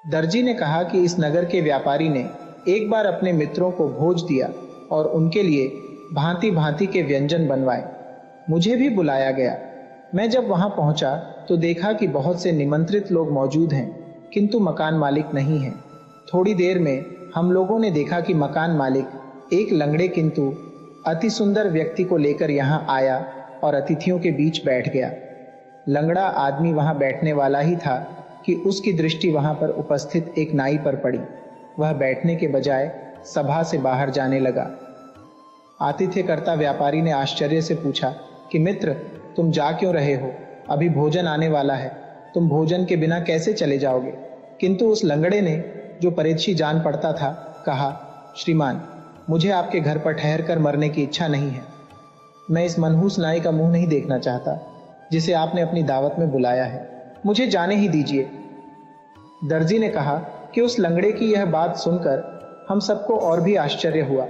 दर्जी ने कहा कि इस नगर के व्यापारी ने एक बार अपने मित्रों को भोज दिया और उनके लिए भांति भांति के व्यंजन बनवाए। मुझे भी बुलाया गया। मैं जब वहां पहुंचा तो देखा कि बहुत से निमंत्रित लोग मौजूद हैं, किंतु मकान मालिक नहीं है। थोड़ी देर में हम लोगों ने देखा कि मकान मालिक एक लंगड़े किंतु अति सुंदर व्यक्ति को लेकर यहाँ आया और अतिथियों के बीच बैठ गया। लंगड़ा आदमी वहां बैठने वाला ही था कि उसकी दृष्टि वहां पर उपस्थित एक नाई पर पड़ी। वह बैठने के बजाय सभा से बाहर जाने लगा। आतिथ्यकर्ता व्यापारी ने आश्चर्य से पूछा कि मित्र, तुम जा क्यों रहे हो? अभी भोजन आने वाला है, तुम भोजन के बिना कैसे चले जाओगे? किंतु उस लंगड़े ने, जो परीक्षी जान पड़ता था, कहा, श्रीमान, मुझे आपके घर पर ठहर कर मरने की इच्छा नहीं है। मैं इस मनहूस नाई का मुंह नहीं देखना चाहता जिसे आपने अपनी दावत में बुलाया है। मुझे जाने ही दीजिए। दर्जी ने कहा कि उस लंगड़े की यह बात सुनकर हम सबको और भी आश्चर्य हुआ।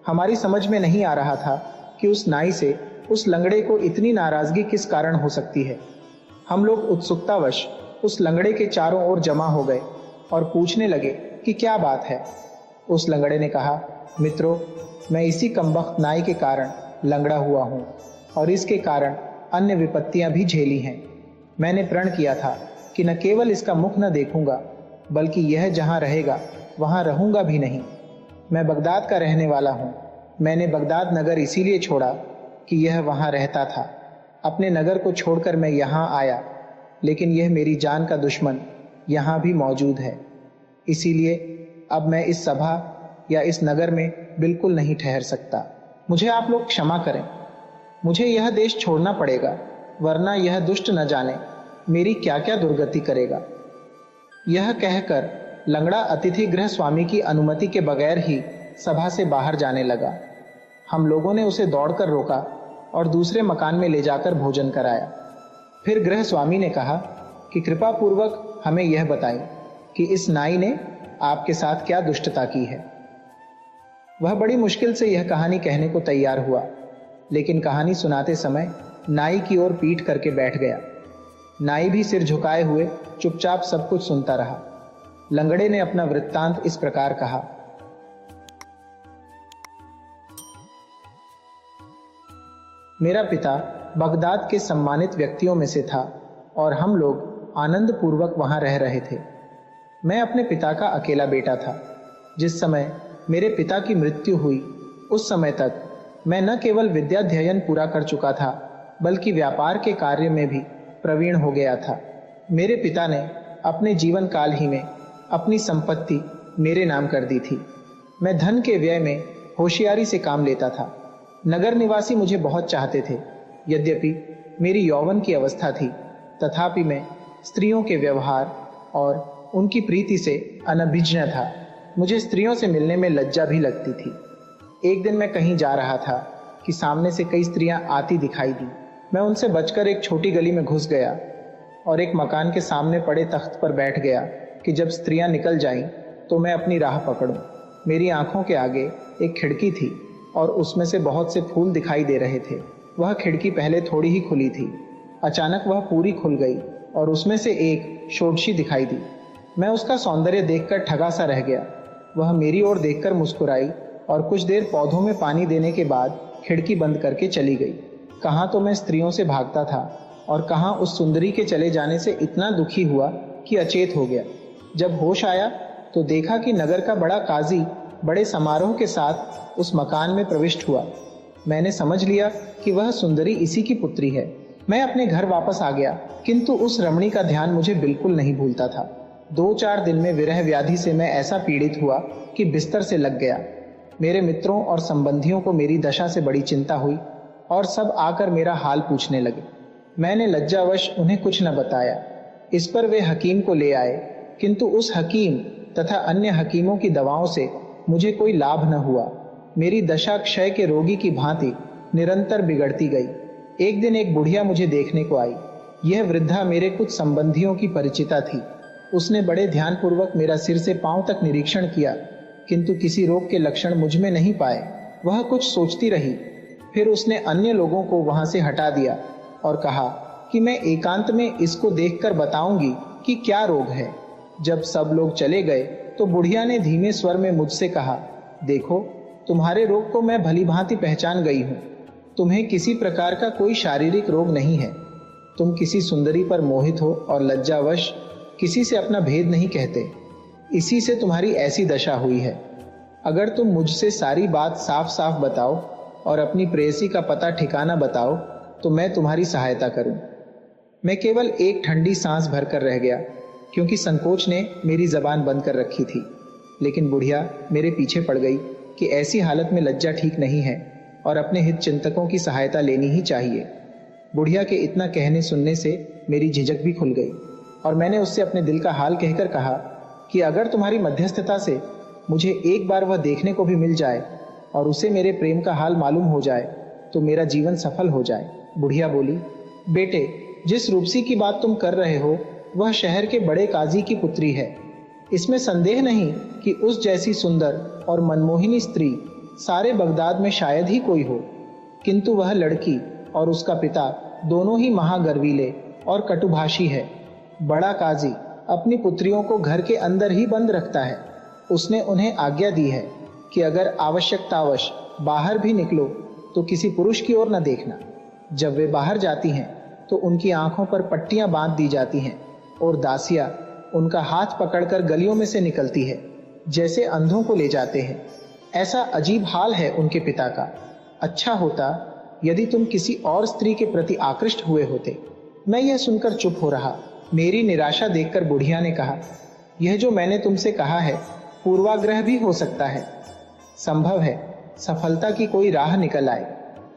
हमारी समझ में नहीं आ रहा था कि उस नाई से उस लंगड़े को इतनी नाराजगी किस कारण हो सकती है। हम लोग उत्सुकतावश उस लंगड़े के चारों ओर जमा हो गए और पूछने लगे कि क्या बात है। उस लंगड़े ने कहा, मित्रों, मैं इसी कमबख्त नाई के कारण लंगड़ा हुआ हूं और इसके कारण अन्य विपत्तियां भी झेली हैं। मैंने प्रण किया था कि न केवल इसका मुख न देखूंगा, बल्कि यह जहां रहेगा वहां रहूंगा भी नहीं। मैं बगदाद का रहने वाला हूं। मैंने बगदाद नगर इसीलिए छोड़ा कि यह वहां रहता था। अपने नगर को छोड़कर मैं यहाँ आया, लेकिन यह मेरी जान का दुश्मन यहाँ भी मौजूद है। इसीलिए अब मैं इस सभा या इस नगर में बिल्कुल नहीं ठहर सकता। मुझे आप लोग क्षमा करें। मुझे यह देश छोड़ना पड़ेगा, वरना यह दुष्ट न जाने मेरी क्या क्या दुर्गति करेगा। यह कहकर लंगड़ा अतिथि गृह स्वामी की अनुमति के बगैर ही सभा से बाहर जाने लगा। हम लोगों ने उसे दौड़कर रोका और दूसरे मकान में ले जाकर भोजन कराया। फिर गृह स्वामी ने कहा कि कृपा पूर्वक हमें यह बताएं कि इस नाई ने आपके साथ क्या दुष्टता की है। वह बड़ी मुश्किल से यह कहानी कहने को तैयार हुआ, लेकिन कहानी सुनाते समय नाई की ओर पीठ करके बैठ गया। नाई भी सिर झुकाए हुए चुपचाप सब कुछ सुनता रहा। लंगड़े ने अपना वृत्तांत इस प्रकार कहा। मेरा पिता बगदाद के सम्मानित व्यक्तियों में से था और हम लोग आनंद पूर्वक वहां रह रहे थे। मैं अपने पिता का अकेला बेटा था। जिस समय मेरे पिता की मृत्यु हुई, उस समय तक मैं न केवल विद्याध्ययन पूरा कर चुका था, बल्कि व्यापार के कार्य में भी प्रवीण हो गया था। मेरे पिता ने अपने जीवन काल ही में अपनी संपत्ति मेरे नाम कर दी थी। मैं धन के व्यय में होशियारी से काम लेता था। नगर निवासी मुझे बहुत चाहते थे। यद्यपि मेरी यौवन की अवस्था थी, तथापि मैं स्त्रियों के व्यवहार और उनकी प्रीति से अनभिज्ञ था। मुझे स्त्रियों से मिलने में लज्जा भी लगती थी। एक दिन मैं कहीं जा रहा था कि सामने से कई स्त्रियां आती दिखाई दी। मैं उनसे बचकर एक छोटी गली में घुस गया और एक मकान के सामने पड़े तख्त पर बैठ गया कि जब स्त्रियां निकल जाईं तो मैं अपनी राह पकड़ूं। मेरी आंखों के आगे एक खिड़की थी और उसमें से बहुत से फूल दिखाई दे रहे थे। वह खिड़की पहले थोड़ी ही खुली थी, अचानक वह पूरी खुल गई और उसमें से एक षोडशी दिखाई दी। मैं उसका सौंदर्य देखकर ठगा सा रह गया। वह मेरी ओर देखकर मुस्कुराई और कुछ देर पौधों में पानी देने के बाद खिड़की बंद करके चली गई। कहाँ तो मैं स्त्रियों से भागता था और कहाँ उस सुंदरी के चले जाने से इतना दुखी हुआ कि अचेत हो गया। जब होश आया तो देखा कि नगर का बड़ा काजी बड़े समारोह के साथ उस मकान में प्रविष्ट हुआ। मैंने समझ लिया कि वह सुंदरी इसी की पुत्री है। मैं अपने घर वापस आ गया, किंतु उस रमणी का ध्यान मुझे बिल्कुल नहीं भूलता था। 2-4 दिन में विरह व्याधि से मैं ऐसा पीड़ित हुआ कि बिस्तर से लग गया। मेरे मित्रों और संबंधियों को मेरी दशा से बड़ी चिंता हुई और सब आकर मेरा हाल पूछने लगे। मैंने लज्जावश उन्हें कुछ न बताया। इस पर वे हकीम को ले आए, किंतु उस हकीम तथा अन्य हकीमों की दवाओं से मुझे कोई लाभ न हुआ। मेरी दशा क्षय के रोगी की भांति निरंतर बिगड़ती गई। एक दिन एक बुढ़िया मुझे देखने को आई। यह वृद्धा मेरे कुछ संबंधियों की परिचिता थी। उसने बड़े ध्यानपूर्वक मेरा सिर से पांव तक निरीक्षण किया, किंतु किसी रोग के लक्षण मुझ में नहीं पाए। वह कुछ सोचती रही, फिर उसने अन्य लोगों को वहां से हटा दिया और कहा कि मैं एकांत में इसको देखकर बताऊंगी कि क्या रोग है। जब सब लोग चले गए तो बुढ़िया ने धीमे स्वर में मुझसे कहा, देखो, तुम्हारे रोग को मैं भली भांति पहचान गई हूं। तुम्हें किसी प्रकार का कोई शारीरिक रोग नहीं है। तुम किसी सुंदरी पर मोहित हो और लज्जावश किसी से अपना भेद नहीं कहते। इसी से तुम्हारी ऐसी दशा हुई है। अगर तुम मुझसे सारी बात साफ साफ बताओ और अपनी प्रेयसी का पता ठिकाना बताओ तो मैं तुम्हारी सहायता करूं। मैं केवल एक ठंडी सांस भरकर रह गया, क्योंकि संकोच ने मेरी जबान बंद कर रखी थी। लेकिन बुढ़िया मेरे पीछे पड़ गई कि ऐसी हालत में लज्जा ठीक नहीं है और अपने हित चिंतकों की सहायता लेनी ही चाहिए। बुढ़िया के इतना कहने सुनने से मेरी झिझक भी खुल गई और मैंने उससे अपने दिल का हाल कहकर कहा कि अगर तुम्हारी मध्यस्थता से मुझे एक बार वह देखने को भी मिल जाए और उसे मेरे प्रेम का हाल मालूम हो जाए तो मेरा जीवन सफल हो जाए। बुढ़िया बोली, बेटे, जिस रूपसी की बात तुम कर रहे हो वह शहर के बड़े काजी की पुत्री है। इसमें संदेह नहीं कि उस जैसी सुंदर और मनमोहिनी स्त्री सारे बगदाद में शायद ही कोई हो, किंतु वह लड़की और उसका पिता दोनों ही महागर्वीले और कटुभाषी है। बड़ा काजी अपनी पुत्रियों को घर के अंदर ही बंद रखता है। उसने उन्हें आज्ञा दी है कि अगर आवश्यकतावश बाहर भी निकलो तो किसी पुरुष की ओर न देखना। जब वे बाहर जाती हैं तो उनकी आंखों पर पट्टियां बांध दी जाती हैं और दासियां उनका हाथ पकड़कर गलियों में से निकलती है, जैसे अंधों को ले जाते हैं। ऐसा अजीब हाल है उनके पिता का। अच्छा होता यदि तुम किसी और स्त्री के प्रति आकृष्ट हुए होते। मैं यह सुनकर चुप हो रहा। मेरी निराशा देखकर बुढ़िया ने कहा, यह जो मैंने तुमसे कहा है पूर्वाग्रह भी हो सकता है। संभव है सफलता की कोई राह निकल आए।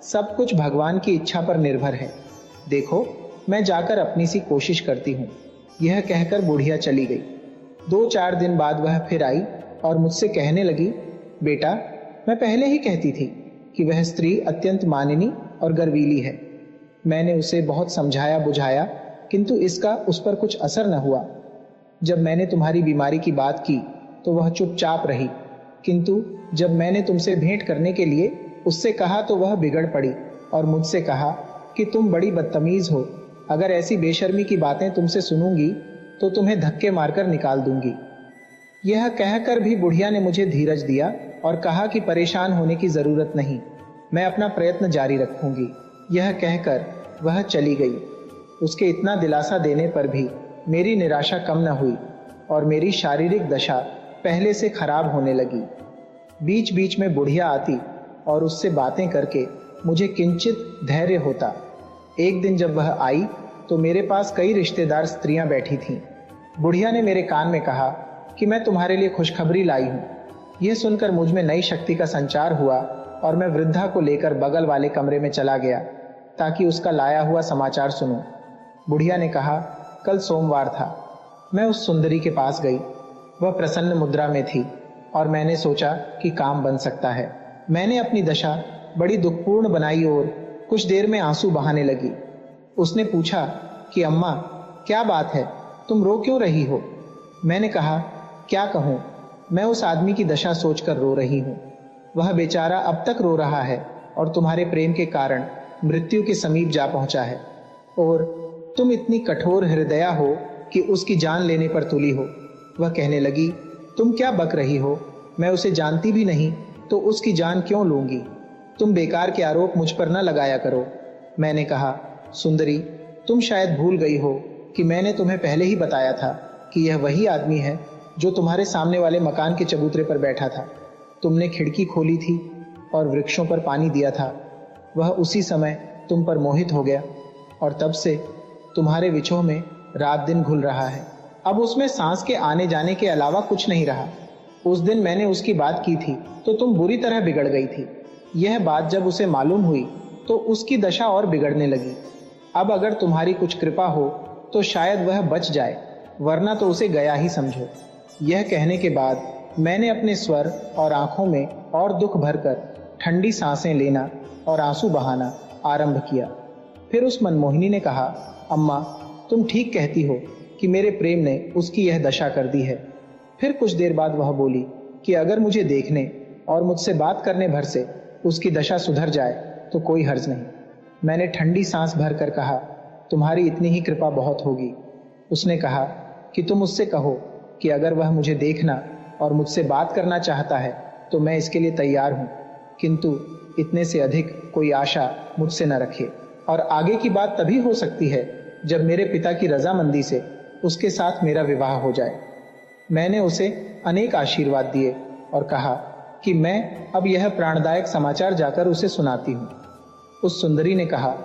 सब कुछ भगवान की इच्छा पर निर्भर है। देखो, मैं जाकर अपनी सी कोशिश करती हूँ। यह कहकर बुढ़िया चली गई। 2-4 दिन बाद वह फिर आई और मुझसे कहने लगी, बेटा, मैं पहले ही कहती थी कि वह स्त्री अत्यंत मानिनी और गर्वीली है। मैंने उसे बहुत समझाया बुझाया, किंतु इसका उस पर कुछ असर न हुआ। जब मैंने तुम्हारी बीमारी की बात की तो वह चुपचाप रही, किंतु जब मैंने तुमसे भेंट करने के लिए उससे कहा तो वह बिगड़ पड़ी और मुझसे कहा कि तुम बड़ी बदतमीज हो। अगर ऐसी बेशर्मी की बातें तुमसे सुनूंगी तो तुम्हें धक्के मारकर निकाल दूंगी। यह कहकर भी बुढ़िया ने मुझे धीरज दिया और कहा कि परेशान होने की जरूरत नहीं, मैं अपना प्रयत्न जारी रखूंगी। यह कहकर वह चली गई। उसके इतना दिलासा देने पर भी मेरी निराशा कम न हुई और मेरी शारीरिक दशा पहले से खराब होने लगी। बीच बीच में बुढ़िया आती और उससे बातें करके मुझे किंचित धैर्य होता। एक दिन जब वह आई तो मेरे पास कई रिश्तेदार स्त्रियां बैठी थीं। बुढ़िया ने मेरे कान में कहा कि मैं तुम्हारे लिए खुशखबरी लाई हूं। यह सुनकर मुझ में नई शक्ति का संचार हुआ और मैं वृद्धा को लेकर बगल वाले कमरे में चला गया ताकि उसका लाया हुआ समाचार सुनूं। बुढ़िया ने कहा, कल सोमवार था। मैं उस सुंदरी के पास गई। वह प्रसन्न मुद्रा में थी और मैंने सोचा कि काम बन सकता है। मैंने अपनी दशा बड़ी दुखपूर्ण बनाई और कुछ देर में आंसू बहाने लगी। उसने पूछा कि अम्मा, क्या बात है, तुम रो क्यों रही हो? मैंने कहा, क्या कहूं, मैं उस आदमी की दशा सोचकर रो रही हूं। वह बेचारा अब तक रो रहा है और तुम्हारे प्रेम के कारण मृत्यु के समीप जा पहुंचा है और तुम इतनी कठोर हृदया हो कि उसकी जान लेने पर तुली हो। वह कहने लगी, तुम क्या बक रही हो? मैं उसे जानती भी नहीं तो उसकी जान क्यों लूंगी? तुम बेकार के आरोप मुझ पर न लगाया करो। मैंने कहा, सुंदरी, तुम शायद भूल गई हो कि मैंने तुम्हें पहले ही बताया था कि यह वही आदमी है जो तुम्हारे सामने वाले मकान के चबूतरे पर बैठा था। तुमने खिड़की खोली थी और वृक्षों पर पानी दिया था। वह उसी समय तुम पर मोहित हो गया और तब से तुम्हारे विछोह में रात दिन घुल रहा है। अब उसमें सांस के आने जाने के अलावा कुछ नहीं रहा। उस दिन मैंने उसकी बात की थी तो तुम बुरी तरह बिगड़ गई थी। यह बात जब उसे मालूम हुई तो उसकी दशा और बिगड़ने लगी। अब अगर तुम्हारी कुछ कृपा हो तो शायद वह बच जाए, वरना तो उसे गया ही समझो। यह कहने के बाद मैंने अपने स्वर और आंखों में और दुख भरकर ठंडी सांसें लेना और आंसू बहाना आरंभ किया। फिर उस मनमोहिनी ने कहा, अम्मा, तुम ठीक कहती हो कि मेरे प्रेम ने उसकी यह दशा कर दी है। फिर कुछ देर बाद वह बोली कि अगर मुझे देखने और मुझसे बात करने भर से उसकी दशा सुधर जाए तो कोई हर्ज नहीं। मैंने ठंडी सांस भरकर कहा, तुम्हारी इतनी ही कृपा बहुत होगी। उसने कहा कि तुम उससे कहो कि अगर वह मुझे देखना और मुझसे बात करना चाहता है तो मैं इसके लिए तैयार हूँ, किंतु इतने से अधिक कोई आशा मुझसे न रखे। और आगे की बात तभी हो सकती है जब मेरे पिता की रजामंदी से उसके साथ मेरा विवाह हो जाए। मैंने उसे अनेक आशीर्वाद दिए और कहा कि मैं अब यह प्राणदायक समाचार जाकर उसे सुनाती हूँ। उस सुंदरी ने कहा,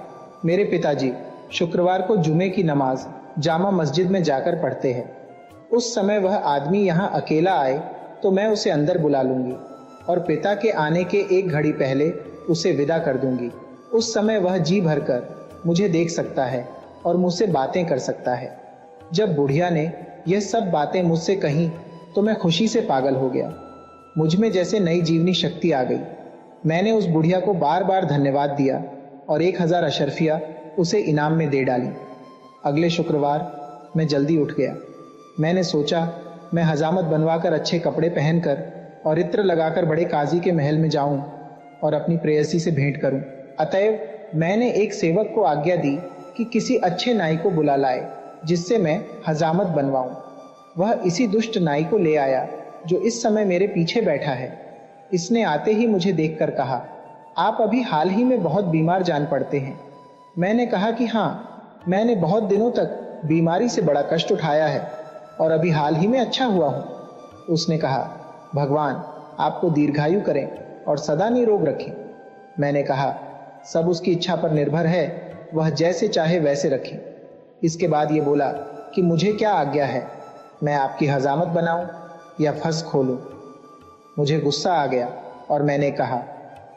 मेरे पिताजी शुक्रवार को जुमे की नमाज जामा मस्जिद में जाकर पढ़ते हैं। उस समय वह आदमी यहाँ अकेला आए तो मैं उसे अंदर बुला लूंगी और पिता के आने के एक घड़ी पहले उसे विदा कर दूंगी। उस समय वह जी भरकर मुझे देख सकता है और मुझसे बातें कर सकता है। जब बुढ़िया ने यह सब बातें मुझसे कहीं तो मैं खुशी से पागल हो गया। मुझ में जैसे नई जीवनी शक्ति आ गई। मैंने उस बुढ़िया को बार बार धन्यवाद दिया और 1000 अशर्फिया उसे इनाम में दे डाली। अगले शुक्रवार मैं जल्दी उठ गया। मैंने सोचा मैं हजामत बनवाकर अच्छे कपड़े पहनकर और इत्र लगाकर बड़े काजी के महल में जाऊं और अपनी प्रेयसी से भेंट करूं। अतएव मैंने एक सेवक को आज्ञा दी कि किसी अच्छे नाई को बुला लाए जिससे मैं हजामत बनवाऊं। वह इसी दुष्ट नाई को ले आया जो इस समय मेरे पीछे बैठा है। इसने आते ही मुझे देखकर कहा, आप अभी हाल ही में बहुत बीमार जान पड़ते हैं। मैंने कहा कि हाँ, मैंने बहुत दिनों तक बीमारी से बड़ा कष्ट उठाया है और अभी हाल ही में अच्छा हुआ हूँ। उसने कहा, भगवान आपको दीर्घायु करें और सदा निरोग रखें। मैंने कहा, सब उसकी इच्छा पर निर्भर है, वह जैसे चाहे वैसे रखें। इसके बाद ये बोला कि मुझे क्या आज्ञा है, मैं आपकी हजामत बनाऊं या फंस खोलूं। मुझे गुस्सा आ गया और मैंने कहा,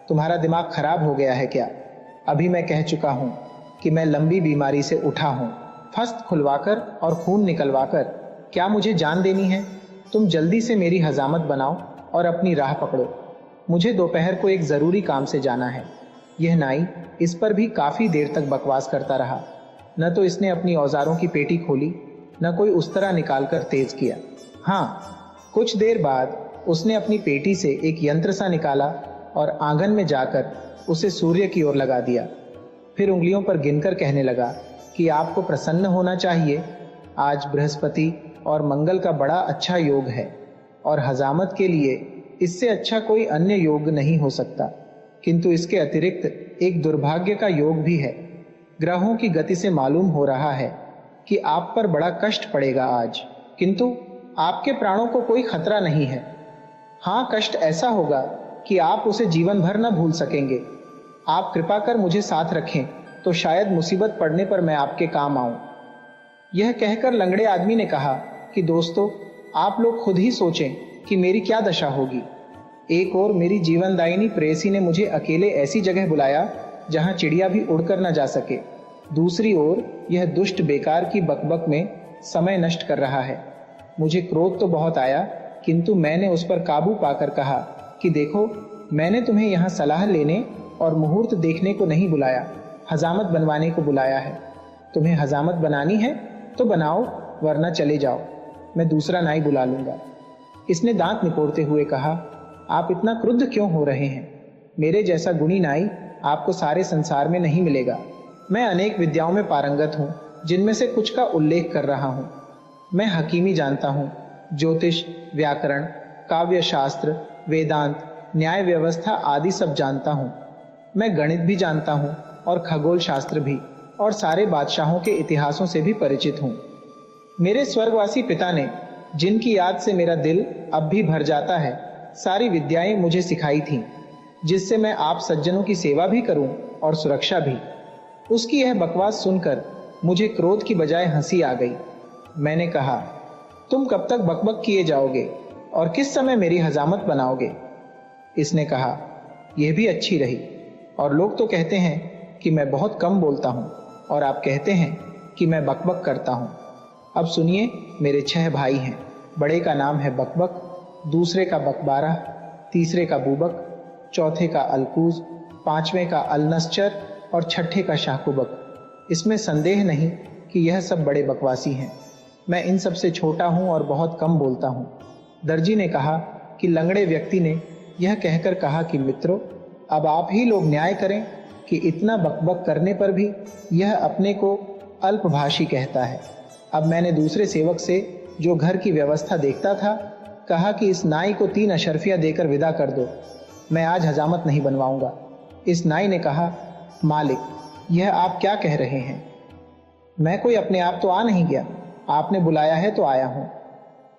तुम्हारा दिमाग खराब हो गया है क्या? अभी मैं कह चुका हूं कि मैं लंबी बीमारी से उठा हूं। फस्त खुलवाकर और खून निकलवाकर क्या मुझे जान देनी है? तुम जल्दी से मेरी हजामत बनाओ और अपनी राह पकड़ो। मुझे दोपहर को एक जरूरी काम से जाना है। यह नाई इस पर भी काफी देर तक बकवास करता रहा। न तो इसने अपनी औजारों की पेटी खोली, न कोई उस तरह निकालकर तेज किया। हाँ, कुछ देर बाद उसने अपनी पेटी से एक यंत्र सा निकाला और आंगन में जाकर उसे सूर्य की ओर लगा दिया। फिर उंगलियों पर गिनकर कहने लगा कि आपको प्रसन्न होना चाहिए, आज बृहस्पति और मंगल का बड़ा अच्छा योग है और हजामत के लिए इससे अच्छा कोई अन्य योग नहीं हो सकता। किंतु इसके अतिरिक्त एक दुर्भाग्य का योग भी है। ग्रहों की गति से मालूम हो रहा है कि आप पर बड़ा कष्ट पड़ेगा आज, किंतु आपके प्राणों को कोई खतरा नहीं है। हाँ, कष्ट ऐसा होगा कि आप उसे जीवन भर न भूल सकेंगे। आप कृपा कर मुझे साथ रखें तो शायद मुसीबत पड़ने पर मैं आपके काम आऊं। यह कहकर लंगड़े आदमी ने कहा कि दोस्तों, आप लोग खुद ही सोचें कि मेरी क्या दशा होगी। एक ओर मेरी जीवनदायिनी प्रेयसी ने मुझे अकेले ऐसी जगह बुलाया जहां चिड़िया भी उड़कर न जा सके। दूसरी ओर यह दुष्ट बेकार की बकबक में समय नष्ट कर रहा है। मुझे क्रोध तो बहुत आया, किंतु मैंने उस पर काबू पाकर कहा कि देखो, मैंने तुम्हें यहाँ सलाह लेने और मुहूर्त देखने को नहीं बुलाया, हजामत बनवाने को बुलाया है। तुम्हें हजामत बनानी है तो बनाओ, वरना चले जाओ, मैं दूसरा नाई बुला लूंगा। इसने दांत निपोड़ते हुए कहा, आप इतना क्रुद्ध क्यों हो रहे हैं? मेरे जैसा गुणी नाई आपको सारे संसार में नहीं मिलेगा। मैं अनेक विद्याओं में पारंगत हूँ, जिनमें से कुछ का उल्लेख कर रहा हूँ। मैं हकीमी जानता हूँ, ज्योतिष, व्याकरण, काव्य शास्त्र, वेदांत, न्याय व्यवस्था आदि सब जानता हूँ। मैं गणित भी जानता हूँ और खगोल शास्त्र भी, और सारे बादशाहों के इतिहासों से भी परिचित हूँ। मेरे स्वर्गवासी पिता ने, जिनकी याद से मेरा दिल अब भी भर जाता है, सारी विद्याएं मुझे सिखाई थीं, जिससे मैं आप सज्जनों की सेवा भी करूं और सुरक्षा भी। उसकी यह बकवास सुनकर मुझे क्रोध की बजाय हंसी आ गई। मैंने कहा, तुम कब तक बकबक किए जाओगे और किस समय मेरी हजामत बनाओगे? इसने कहा, यह भी अच्छी रही, और लोग तो कहते हैं कि मैं बहुत कम बोलता हूं और आप कहते हैं कि मैं बकबक करता हूं। अब सुनिए, मेरे 6 भाई हैं। बड़े का नाम है बकबक, दूसरे का बकबारा, तीसरे का बूबक, चौथे का अलकूज, पांचवें का अलनस्चर और छठे का शाहकुबक। इसमें संदेह नहीं कि यह सब बड़े बकवासी हैं। मैं इन सब से छोटा हूं और बहुत कम बोलता हूं। दर्जी ने कहा कि लंगड़े व्यक्ति ने यह कहकर कहा कि मित्रों, अब आप ही लोग न्याय करें कि इतना बकबक करने पर भी यह अपने को अल्पभाषी कहता है। अब मैंने दूसरे सेवक से जो घर की व्यवस्था देखता था, कहा कि इस नाई को 3 अशर्फियाँ देकर विदा कर दो, मैं आज हजामत नहीं बनवाऊंगा। इस नाई ने कहा, मालिक, यह आप क्या कह रहे हैं? मैं कोई अपने आप तो आ नहीं गया, आपने बुलाया है तो आया हूं।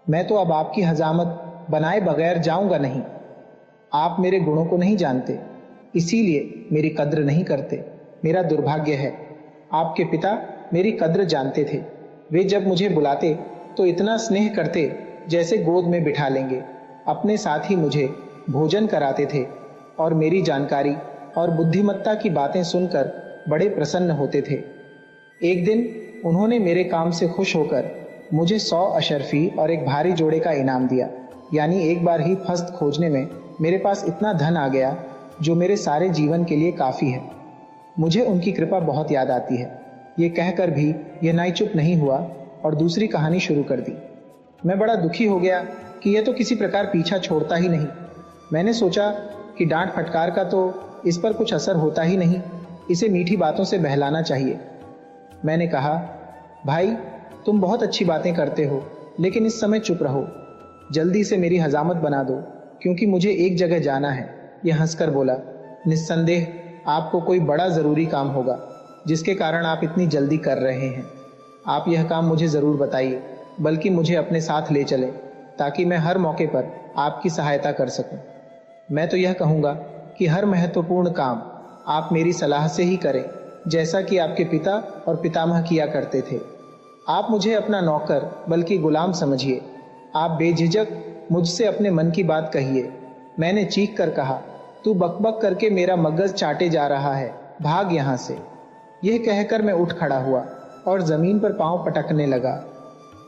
मैं तो अब आपकी हजामत बनाए बगैर जाऊंगा नहीं। आप मेरे गुणों को नहीं जानते, इसीलिए मेरी कद्र नहीं करते। मेरा दुर्भाग्य है। आपके पिता मेरी कद्र जानते थे। वे जब मुझे बुलाते तो इतना स्नेह करते जैसे गोद में बिठा लेंगे। अपने साथ ही मुझे भोजन कराते थे और मेरी जानकारी और बुद्धिमत्ता की बातें सुनकर बड़े प्रसन्न होते थे। एक दिन उन्होंने मेरे काम से खुश होकर मुझे 100 अशर्फी और एक भारी जोड़े का इनाम दिया। यानी एक बार ही फस्त खोजने में मेरे पास इतना धन आ गया जो मेरे सारे जीवन के लिए काफ़ी है। मुझे उनकी कृपा बहुत याद आती है। ये कहकर भी यह नाई चुप नहीं हुआ और दूसरी कहानी शुरू कर दी। मैं बड़ा दुखी हो गया कि यह तो किसी प्रकार पीछा छोड़ता ही नहीं। मैंने सोचा कि डांट फटकार का तो इस पर कुछ असर होता ही नहीं, इसे मीठी बातों से बहलाना चाहिए। मैंने कहा, भाई, तुम बहुत अच्छी बातें करते हो, लेकिन इस समय चुप रहो। जल्दी से मेरी हजामत बना दो, क्योंकि मुझे एक जगह जाना है। यह हंसकर बोला, निस्संदेह आपको कोई बड़ा ज़रूरी काम होगा जिसके कारण आप इतनी जल्दी कर रहे हैं। आप यह काम मुझे ज़रूर बताइए, बल्कि मुझे अपने साथ ले चलें, ताकि मैं हर मौके पर आपकी सहायता कर सकूं। मैं तो यह कहूँगा कि हर महत्वपूर्ण काम आप मेरी सलाह से ही करें, जैसा कि आपके पिता और पितामह किया करते थे। आप मुझे अपना नौकर बल्कि गुलाम समझिए। आप बेझिझक मुझसे अपने मन की बात कहिए। मैंने चीख कर कहा, तू बकबक करके मेरा मगज चाटे जा रहा है, भाग यहाँ से। यह कहकर मैं उठ खड़ा हुआ और जमीन पर पांव पटकने लगा।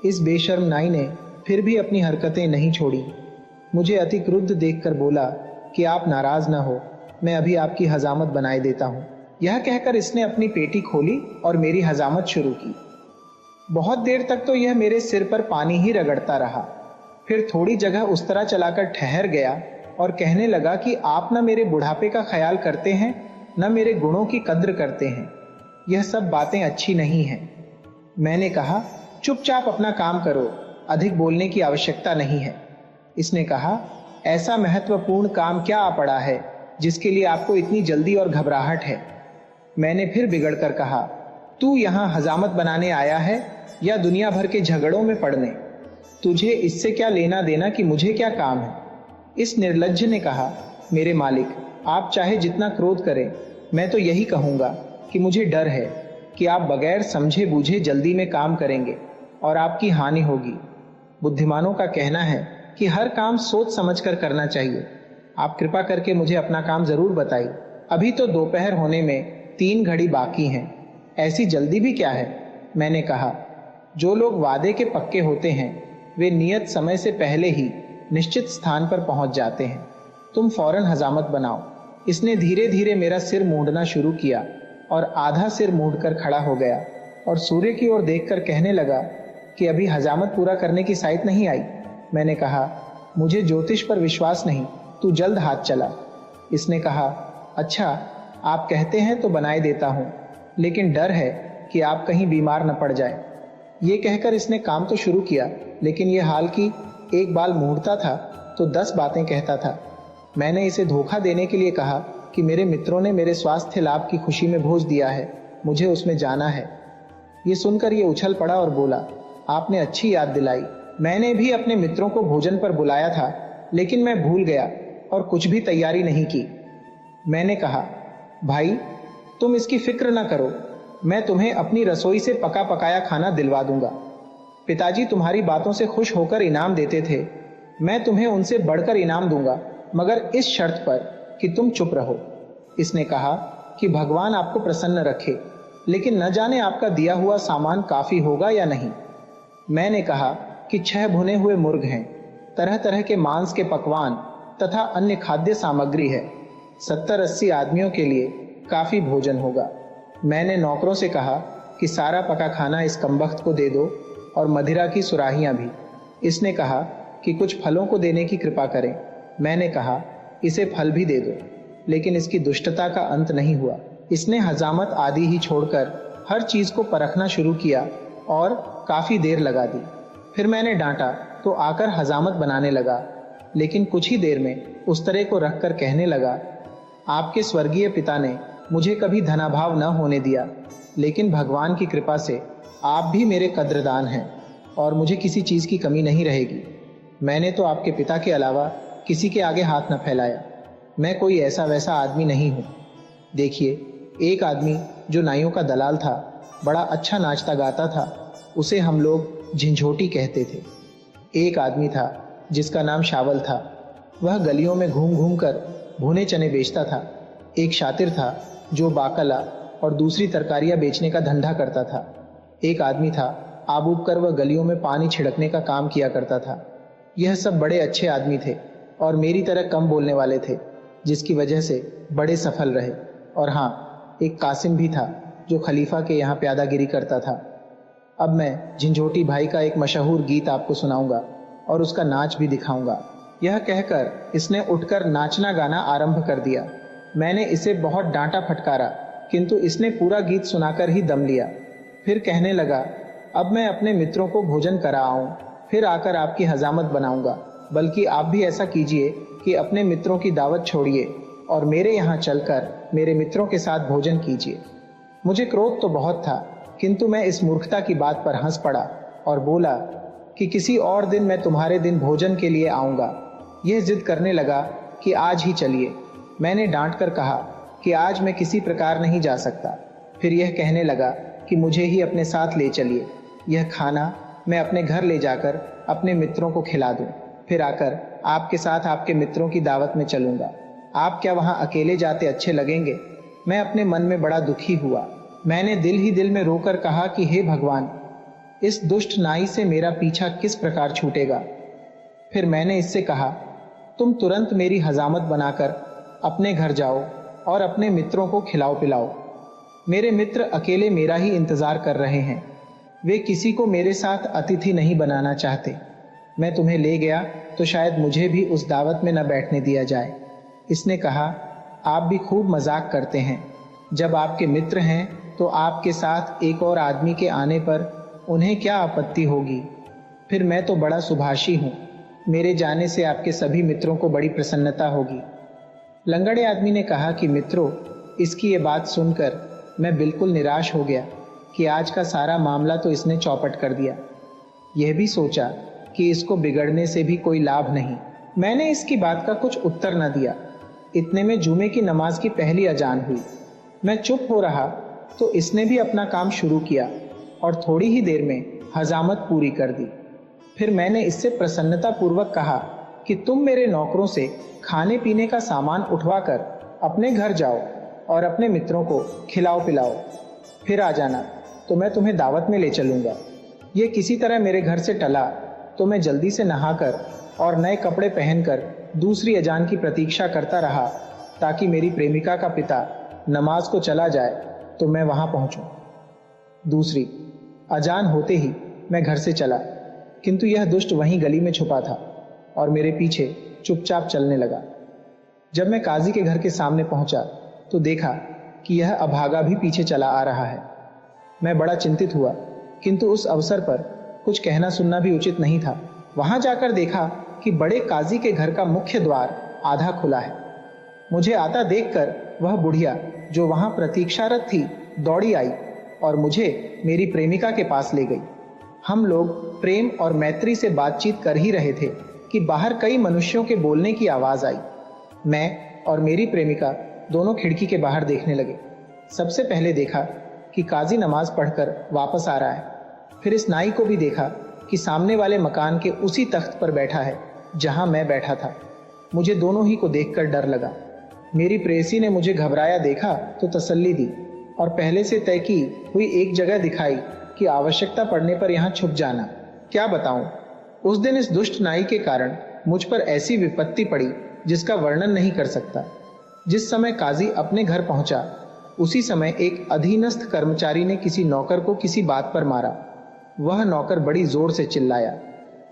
इस बेशर्म नाई ने फिर भी अपनी हरकतें नहीं छोड़ी। मुझे अति क्रुद्ध देखकर बोला कि आप नाराज ना हो, मैं अभी आपकी हजामत बनाए देता हूँ। यह कहकर इसने अपनी पेटी खोली और मेरी हजामत शुरू की। बहुत देर तक तो यह मेरे सिर पर पानी ही रगड़ता रहा। फिर थोड़ी जगह उस तरह चलाकर ठहर गया और कहने लगा कि आप न मेरे बुढ़ापे का ख्याल करते हैं, न मेरे गुणों की कद्र करते हैं। यह सब बातें अच्छी नहीं हैं। मैंने कहा, चुपचाप अपना काम करो, अधिक बोलने की आवश्यकता नहीं है। इसने कहा, ऐसा महत्वपूर्ण काम क्या आ पड़ा है जिसके लिए आपको इतनी जल्दी और घबराहट है? मैंने फिर बिगड़कर कहा, तू यहाँ हजामत बनाने आया है या दुनिया भर के झगड़ों में पड़ने? तुझे इससे क्या लेना देना कि मुझे क्या काम है? इस निर्लज्ज ने कहा, मेरे मालिक, आप चाहे जितना क्रोध करें, मैं तो यही कहूँगा कि मुझे डर है कि आप बगैर समझे बूझे जल्दी में काम करेंगे और आपकी हानि होगी। बुद्धिमानों का कहना है कि हर काम सोच समझ कर करना चाहिए। आप कृपा करके मुझे अपना काम जरूर बताइए। अभी तो दोपहर होने में 3 घड़ी बाकी हैं, ऐसी जल्दी भी क्या है? मैंने कहा, जो लोग वादे के पक्के होते हैं वे नियत समय से पहले ही निश्चित स्थान पर पहुंच जाते हैं। तुम फौरन हजामत बनाओ। इसने धीरे धीरे मेरा सिर मूंढना शुरू किया और आधा सिर मूंढकर खड़ा हो गया और सूर्य की ओर देखकर कहने लगा कि अभी हजामत पूरा करने की साइत नहीं आई। मैंने कहा, मुझे ज्योतिष पर विश्वास नहीं, तू जल्द हाथ चला। इसने कहा, अच्छा, आप कहते हैं तो बनाए देता हूँ, लेकिन डर है कि आप कहीं बीमार न पड़ जाए। ये कहकर इसने काम तो शुरू किया, लेकिन ये हाल कि एक बाल मूंढता था तो 10 बातें कहता था। मैंने इसे धोखा देने के लिए कहा कि मेरे मित्रों ने मेरे स्वास्थ्य लाभ की खुशी में भोज दिया है, मुझे उसमें जाना है। ये सुनकर ये उछल पड़ा और बोला, आपने अच्छी याद दिलाई। मैंने भी अपने मित्रों को भोजन पर बुलाया था, लेकिन मैं भूल गया और कुछ भी तैयारी नहीं की। मैंने कहा, भाई, तुम इसकी फिक्र न करो, मैं तुम्हें अपनी रसोई से पका पकाया खाना दिलवा दूंगा। पिताजी तुम्हारी बातों से खुश होकर इनाम देते थे, मैं तुम्हें उनसे बढ़कर इनाम दूंगा, मगर इस शर्त पर कि तुम चुप रहो। इसने कहा कि भगवान आपको प्रसन्न रखे, लेकिन न जाने आपका दिया हुआ सामान काफी होगा या नहीं। मैंने कहा कि 6 भुने हुए मुर्ग हैं, तरह तरह के मांस के पकवान तथा अन्य खाद्य सामग्री है। 70-80 आदमियों के लिए काफी भोजन होगा। मैंने नौकरों से कहा कि सारा पका खाना इस कमबख्त को दे दो और मदिरा की सुराहियां भी। इसने कहा कि कुछ फलों को देने की कृपा करें। मैंने कहा, इसे फल भी दे दो, लेकिन इसकी दुष्टता का अंत नहीं हुआ। इसने हजामत आदि ही छोड़कर हर चीज को परखना शुरू किया और काफी देर लगा दी। फिर मैंने डांटा तो आकर हजामत बनाने लगा, लेकिन कुछ ही देर में उस तरह को रखकर कहने लगा, आपके स्वर्गीय पिता ने मुझे कभी धनाभाव न होने दिया, लेकिन भगवान की कृपा से आप भी मेरे कद्रदान हैं और मुझे किसी चीज की कमी नहीं रहेगी। मैंने तो आपके पिता के अलावा किसी के आगे हाथ न फैलाया। मैं कोई ऐसा वैसा आदमी नहीं हूं। देखिए, एक आदमी जो नाइयों का दलाल था, बड़ा अच्छा नाचता गाता था, उसे हम लोग झिंझोटी कहते थे। एक आदमी था जिसका नाम शावल था। वह गलियों में घूम घूम कर भुने चने बेचता था। एक शातिर था जो बाकला और दूसरी तरकारियां बेचने का धंधा करता था। एक आदमी था आब उब कर वह गलियों में पानी छिड़कने का काम किया करता था। यह सब बड़े अच्छे आदमी थे और मेरी तरह कम बोलने वाले थे, जिसकी वजह से बड़े सफल रहे। और हाँ, एक कासिम भी था जो खलीफा के यहाँ प्यादागिरी करता था। अब मैं झिंझोटी भाई का एक मशहूर गीत आपको सुनाऊंगा और उसका नाच भी दिखाऊंगा। यह कहकर इसने उठकर नाचना गाना आरंभ कर दिया। मैंने इसे बहुत डांटा फटकारा, किंतु इसने पूरा गीत सुनाकर ही दम लिया। फिर कहने लगा, अब मैं अपने मित्रों को भोजन करा आऊं, फिर आकर आपकी हजामत बनाऊंगा। बल्कि आप भी ऐसा कीजिए कि अपने मित्रों की दावत छोड़िए और मेरे यहाँ चलकर मेरे मित्रों के साथ भोजन कीजिए। मुझे क्रोध तो बहुत था, किंतु मैं इस मूर्खता की बात पर हंस पड़ा और बोला कि किसी और दिन मैं तुम्हारे दिन भोजन के लिए आऊंगा। यह जिद करने लगा कि आज ही चलिए। मैंने डांट कर कहा कि आज मैं किसी प्रकार नहीं जा सकता। फिर यह कहने लगा कि मुझे ही अपने साथ ले चलिए। यह खाना मैं अपने घर ले जाकर अपने मित्रों को खिला दूं, फिर आकर आपके साथ आपके मित्रों की दावत में चलूंगा। आप क्या वहां अकेले जाते अच्छे लगेंगे? मैं अपने मन में बड़ा दुखी हुआ। मैंने दिल ही दिल में रोकर कहा कि हे भगवान, इस दुष्ट नाई से मेरा पीछा किस प्रकार छूटेगा। फिर मैंने इससे कहा, तुम तुरंत मेरी हजामत बनाकर अपने घर जाओ और अपने मित्रों को खिलाओ पिलाओ। मेरे मित्र अकेले मेरा ही इंतजार कर रहे हैं। वे किसी को मेरे साथ अतिथि नहीं बनाना चाहते। मैं तुम्हें ले गया तो शायद मुझे भी उस दावत में न बैठने दिया जाए। इसने कहा, आप भी खूब मजाक करते हैं। जब आपके मित्र हैं तो आपके साथ एक और आदमी के आने पर उन्हें क्या आपत्ति होगी? फिर मैं तो बड़ा सुभाषी हूं, मेरे जाने से आपके सभी मित्रों को बड़ी प्रसन्नता होगी। लंगड़े आदमी ने कहा कि मित्रों, इसकी ये बात सुनकर मैं बिल्कुल निराश हो गया कि आज का सारा मामला तो इसने चौपट कर दिया। यह भी सोचा कि इसको बिगड़ने से भी कोई लाभ नहीं। मैंने इसकी बात का कुछ उत्तर न दिया। इतने में जुमे की नमाज की पहली अजान हुई। मैं चुप हो रहा तो इसने भी अपना काम शुरू किया और थोड़ी ही देर में हजामत पूरी कर दी। फिर मैंने इससे प्रसन्नता पूर्वक कहा कि तुम मेरे नौकरों से खाने पीने का सामान उठवाकर अपने घर जाओ और अपने मित्रों को खिलाओ पिलाओ। फिर आ जाना तो मैं तुम्हें दावत में ले चलूंगा। ये किसी तरह मेरे घर से टला तो मैं जल्दी से नहाकर और नए कपड़े पहनकर दूसरी अजान की प्रतीक्षा करता रहा, ताकि मेरी प्रेमिका का पिता नमाज को चला जाए तो मैं वहां पहुंचूं। दूसरी अजान होते ही मैं घर से चला, किंतु यह दुष्ट वहीं गली में छुपा था और मेरे पीछे चुपचाप चलने लगा। जब मैं काजी के घर के सामने पहुंचा तो देखा कि यह अभागा भी पीछे चला आ रहा है। मैं बड़ा चिंतित हुआ, किंतु उस अवसर पर कुछ कहना सुनना भी उचित नहीं था। वहां जाकर देखा कि बड़े काजी के घर का मुख्य द्वार आधा खुला है। मुझे आता देखकर वह बुढ़िया जो वहां प्रतीक्षारत थी दौड़ी आई और मुझे मेरी प्रेमिका के पास ले गई। हम लोग प्रेम और मैत्री से बातचीत कर ही रहे थे कि बाहर कई मनुष्यों के बोलने की आवाज आई। मैं और मेरी प्रेमिका दोनों खिड़की के बाहर देखने लगे। सबसे पहले देखा कि काजी नमाज पढ़कर वापस आ रहा है। फिर इस नाई को भी देखा कि सामने वाले मकान के उसी तख्त पर बैठा है जहां मैं बैठा था। मुझे दोनों ही को देखकर डर लगा। मेरी प्रेयसी ने मुझे घबराया देखा तो तसल्ली दी और पहले से तय की हुई एक जगह दिखाई कि आवश्यकता पड़ने पर यहां छुप जाना। क्या बताऊं, उस दिन इस दुष्ट नाई के कारण मुझ पर ऐसी विपत्ति पड़ी जिसका वर्णन नहीं कर सकता। जिस समय काजी अपने घर पहुंचा, उसी समय एक अधीनस्थ कर्मचारी ने किसी नौकर को किसी बात पर मारा। वह नौकर बड़ी जोर से चिल्लाया।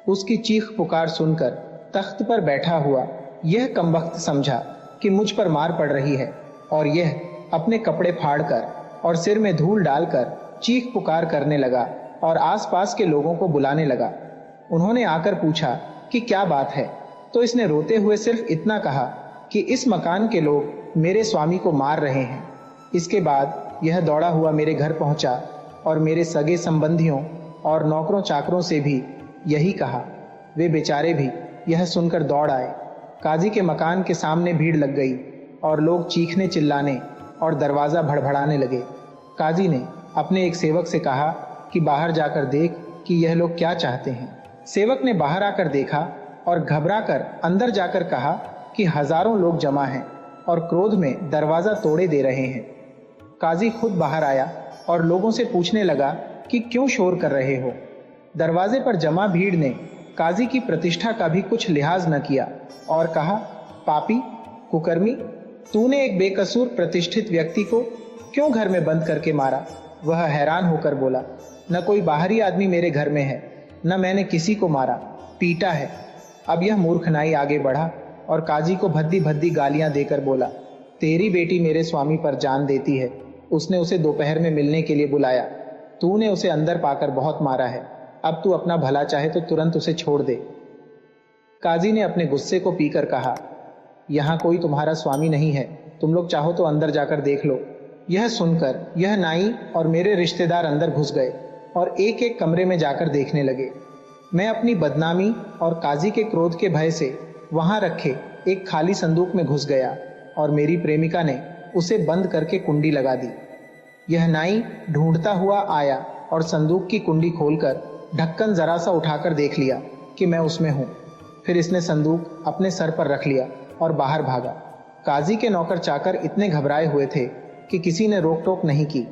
उसकी चीख पुकार सुनकर तख्त पर बैठा हुआ यह कमबख्त समझा कि मुझ पर मार पड़ रही है और यह अपने कपड़े फाड़कर और सिर में धूल डालकर चीख पुकार करने लगा और आसपास के लोगों को बुलाने लगा। उन्होंने आकर पूछा कि क्या बात है, तो इसने रोते हुए सिर्फ इतना कहा कि इस मकान के लोग मेरे स्वामी को मार रहे हैं। इसके बाद यह दौड़ा हुआ मेरे घर पहुंचा और मेरे सगे संबंधियों और नौकरों चाकरों से भी यही कहा। वे बेचारे भी यह सुनकर दौड़ आए। काजी के मकान के सामने भीड़ लग गई और लोग चीखने चिल्लाने और दरवाज़ा भड़भड़ाने लगे। काजी ने अपने एक सेवक से कहा कि बाहर जाकर देख कि यह लोग क्या चाहते हैं। सेवक ने बाहर आकर देखा और घबराकर अंदर जाकर कहा कि हजारों लोग जमा हैं और क्रोध में दरवाज़ा तोड़े दे रहे हैं। काजी खुद बाहर आया और लोगों से पूछने लगा कि क्यों शोर कर रहे हो। दरवाजे पर जमा भीड़ ने काजी की प्रतिष्ठा का भी कुछ लिहाज न किया और कहा, पापी, कुकर्मी, तूने एक बेकसूर प्रतिष्ठित व्यक्ति को क्यों घर में बंद करके मारा। वह हैरान होकर बोला, न कोई बाहरी आदमी मेरे घर में है, न मैंने किसी को मारा, पीटा है। अब यह मूर्ख नाई आगे बढ़ा और काजी को भद्दी भद्दी गालियां देकर बोला, तेरी बेटी मेरे स्वामी पर जान देती है। उसने उसे दोपहर में मिलने के लिए बुलाया। तूने उसे अंदर पाकर बहुत मारा है। अब तू अपना भला चाहे तो तुरंत उसे छोड़ दे। काजी ने अपने गुस्से को पीकर कहा, यहाँ कोई तुम्हारा स्वामी नहीं है, तुम लोग चाहो तो अंदर जाकर देख लो। यह सुनकर यह नाई और मेरे रिश्तेदार अंदर घुस गए और एक एक कमरे में जाकर देखने लगे। मैं अपनी बदनामी और काजी के क्रोध के भय से वहां रखे एक खाली संदूक में घुस गया और मेरी प्रेमिका ने उसे बंद करके कुंडी लगा दी। यह नाई ढूंढता हुआ आया और संदूक की कुंडी खोलकर ढक्कन जरा सा उठाकर देख लिया कि मैं उसमें हूं। फिर इसने संदूक अपने सर पर रख लिया और बाहर भागा। काजी के नौकर चाकर इतने घबराए हुए थे कि किसी ने रोक टोक नहीं की।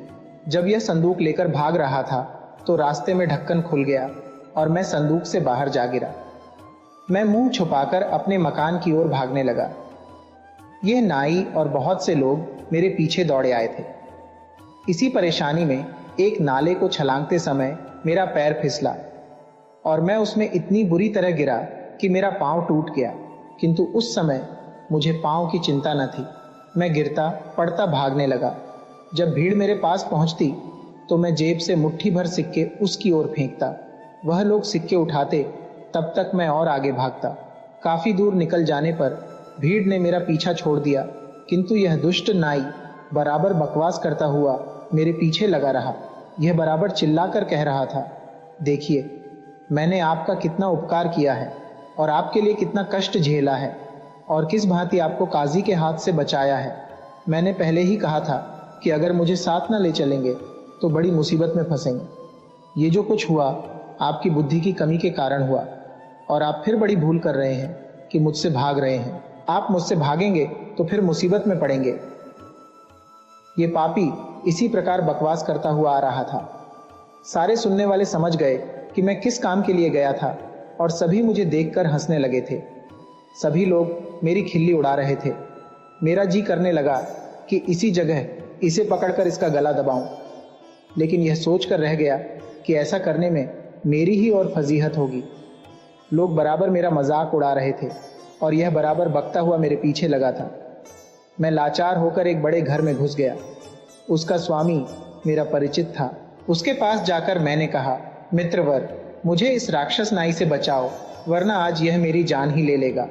जब यह संदूक लेकर भाग रहा था तो रास्ते में ढक्कन खुल गया और मैं संदूक से बाहर जा गिरा। मैं मुंह छुपाकर अपने मकान की ओर भागने लगा। यह नाई और बहुत से लोग मेरे पीछे दौड़े आए थे। इसी परेशानी में एक नाले को छलांगते समय मेरा पैर फिसला और मैं उसमें इतनी बुरी तरह गिरा कि मेरा पांव टूट गया। किंतु उस समय मुझे पांव की चिंता न थी। मैं गिरता पड़ता भागने लगा। जब भीड़ मेरे पास पहुंचती तो मैं जेब से मुट्ठी भर सिक्के उसकी ओर फेंकता। वह लोग सिक्के उठाते, तब तक मैं और आगे भागता। काफी दूर निकल जाने पर भीड़ ने मेरा पीछा छोड़ दिया, किंतु यह दुष्ट नाई बराबर बकवास करता हुआ मेरे पीछे लगा रहा। यह बराबर चिल्लाकर कह रहा था, देखिए, मैंने आपका कितना उपकार किया है और आपके लिए कितना कष्ट झेला है और किस भांति आपको काजी के हाथ से बचाया है। मैंने पहले ही कहा था कि अगर मुझे साथ न ले चलेंगे तो बड़ी मुसीबत में फंसेंगे। ये जो कुछ हुआ आपकी बुद्धि की कमी के कारण हुआ और आप फिर बड़ी भूल कर रहे हैं कि मुझसे भाग रहे हैं। आप मुझसे भागेंगे तो फिर मुसीबत में पड़ेंगे। ये पापी इसी प्रकार बकवास करता हुआ आ रहा था। सारे सुनने वाले समझ गए कि मैं किस काम के लिए गया था और सभी मुझे देखकर हंसने लगे थे। सभी लोग मेरी खिल्ली उड़ा रहे थे। मेरा जी करने लगा कि इसी जगह इसे पकड़कर इसका गला दबाऊं, लेकिन यह सोचकर रह गया कि ऐसा करने में मेरी ही और फजीहत होगी। लोग बराबर मेरा मजाक उड़ा रहे थे और यह बराबर बकता हुआ मेरे पीछे लगा था। मैं लाचार होकर एक बड़े घर में घुस गया। उसका स्वामी मेरा परिचित था। उसके पास जाकर मैंने कहा, मित्रवर, मुझे इस राक्षस नाई से बचाओ, वरना आज यह मेरी जान ही ले लेगा।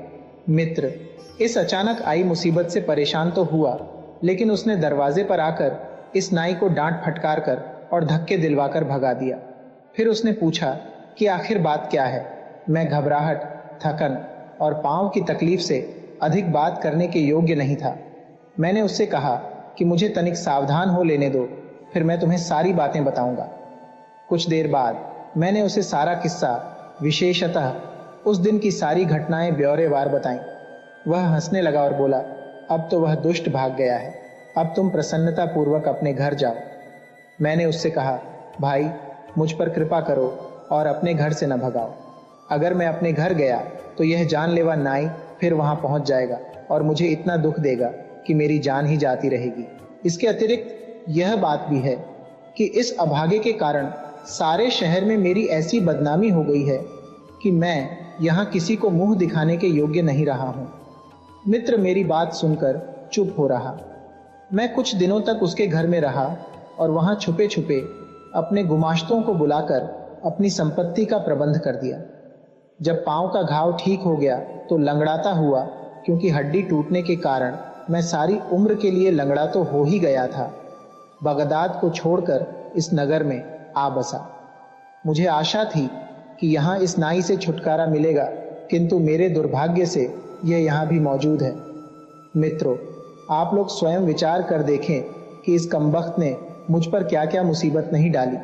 मित्र इस अचानक आई मुसीबत से परेशान तो हुआ, लेकिन उसने दरवाजे पर आकर इस नाई को डांट फटकार कर और धक्के दिलवाकर भगा दिया। फिर उसने पूछा कि आखिर बात क्या है। मैं घबराहट, थकन और पांव की तकलीफ से अधिक बात करने के योग्य नहीं था। मैंने उससे कहा कि मुझे तनिक सावधान हो लेने दो, फिर मैं तुम्हें सारी बातें बताऊंगा। कुछ देर बाद मैंने उसे सारा किस्सा, विशेषतः उस दिन की सारी घटनाएं ब्यौरेवार बताईं। वह हंसने लगा और बोला, अब तो वह दुष्ट भाग गया है, अब तुम प्रसन्नता पूर्वक अपने घर जाओ। मैंने उससे कहा, भाई, मुझ पर कृपा करो और अपने घर से न भगाओ। अगर मैं अपने घर गया तो यह जानलेवा नाई फिर वहां पहुंच जाएगा और मुझे इतना दुख देगा कि मेरी जान ही जाती रहेगी। इसके अतिरिक्त यह बात भी है कि इस अभागे के कारण सारे शहर में मेरी ऐसी बदनामी हो गई है कि मैं यहाँ किसी को मुंह दिखाने के योग्य नहीं रहा हूँ। मित्र मेरी बात सुनकर चुप हो रहा। मैं कुछ दिनों तक उसके घर में रहा और वहां छुपे छुपे अपने गुमाश्तों को बुलाकर अपनी संपत्ति का प्रबंध कर दिया। जब पांव का घाव ठीक हो गया तो लंगड़ाता हुआ, क्योंकि हड्डी टूटने के कारण मैं सारी उम्र के लिए लंगड़ा तो हो ही गया था, बगदाद को छोड़कर इस नगर में आ बसा। मुझे आशा थी कि यहाँ इस नाई से छुटकारा मिलेगा, किंतु मेरे दुर्भाग्य से यह यहाँ भी मौजूद है। मित्रों, आप लोग स्वयं विचार कर देखें कि इस कमबख्त ने मुझ पर क्या क्या मुसीबत नहीं डाली।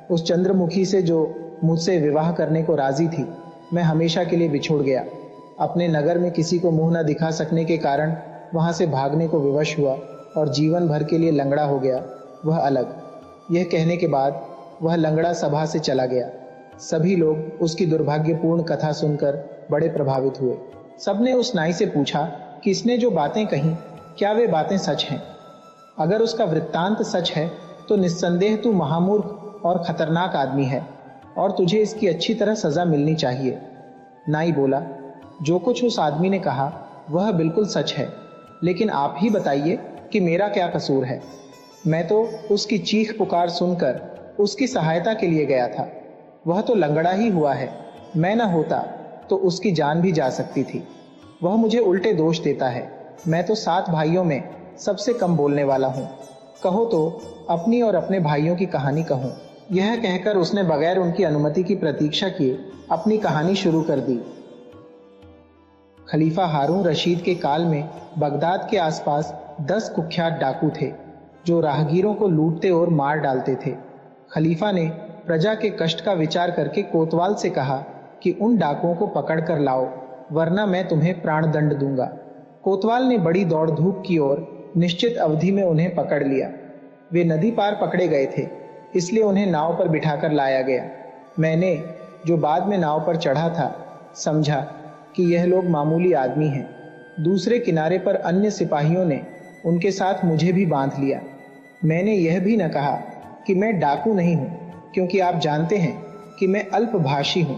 उस चंद्रमुखी से जो मुझसे विवाह करने को राजी थी, मैं हमेशा के लिए बिछुड़ गया। अपने नगर में किसी को मुंह न दिखा सकने के कारण वहां से भागने को विवश हुआ और जीवन भर के लिए लंगड़ा हो गया, वह अलग। यह कहने के बाद वह लंगड़ा सभा से चला गया। सभी लोग उसकी दुर्भाग्यपूर्ण कथा सुनकर बड़े प्रभावित हुए। सबने उस नाई से पूछा कि इसने जो बातें कही, क्या वे बातें सच हैं? अगर उसका वृत्तांत सच है तो निस्संदेह तू महामूर्ख और खतरनाक आदमी है और तुझे इसकी अच्छी तरह सजा मिलनी चाहिए। नाई बोला, जो कुछ उस आदमी ने कहा वह बिल्कुल सच है, लेकिन आप ही बताइए कि मेरा क्या कसूर है। मैं तो उसकी चीख पुकार सुनकर उसकी सहायता के लिए गया था। वह तो लंगड़ा ही हुआ है, मैं न होता तो उसकी जान भी जा सकती थी। वह मुझे उल्टे दोष देता है। मैं तो 7 भाइयों में सबसे कम बोलने वाला हूँ। कहो तो अपनी और अपने भाइयों की कहानी कहूँ। यह कहकर उसने बगैर उनकी अनुमति की प्रतीक्षा किए अपनी कहानी शुरू कर दी। खलीफा हारून रशीद के काल में बगदाद के आसपास 10 कुख्यात डाकू थे जो राहगीरों को लूटते और मार डालते थे। खलीफा ने प्रजा के कष्ट का विचार करके कोतवाल से कहा कि उन डाकुओं को पकड़ कर लाओ, वरना मैं तुम्हें प्राणदंड दूंगा। कोतवाल ने बड़ी दौड़ धूप की और निश्चित अवधि में उन्हें पकड़ लिया। वे नदी पार पकड़े गए थे, इसलिए उन्हें नाव पर बिठाकर लाया गया। मैंने, जो बाद में नाव पर चढ़ा था, समझा कि यह लोग मामूली आदमी हैं। दूसरे किनारे पर अन्य सिपाहियों ने उनके साथ मुझे भी बांध लिया। मैंने यह भी न कहा कि मैं डाकू नहीं हूं, क्योंकि आप जानते हैं कि मैं अल्पभाषी हूं।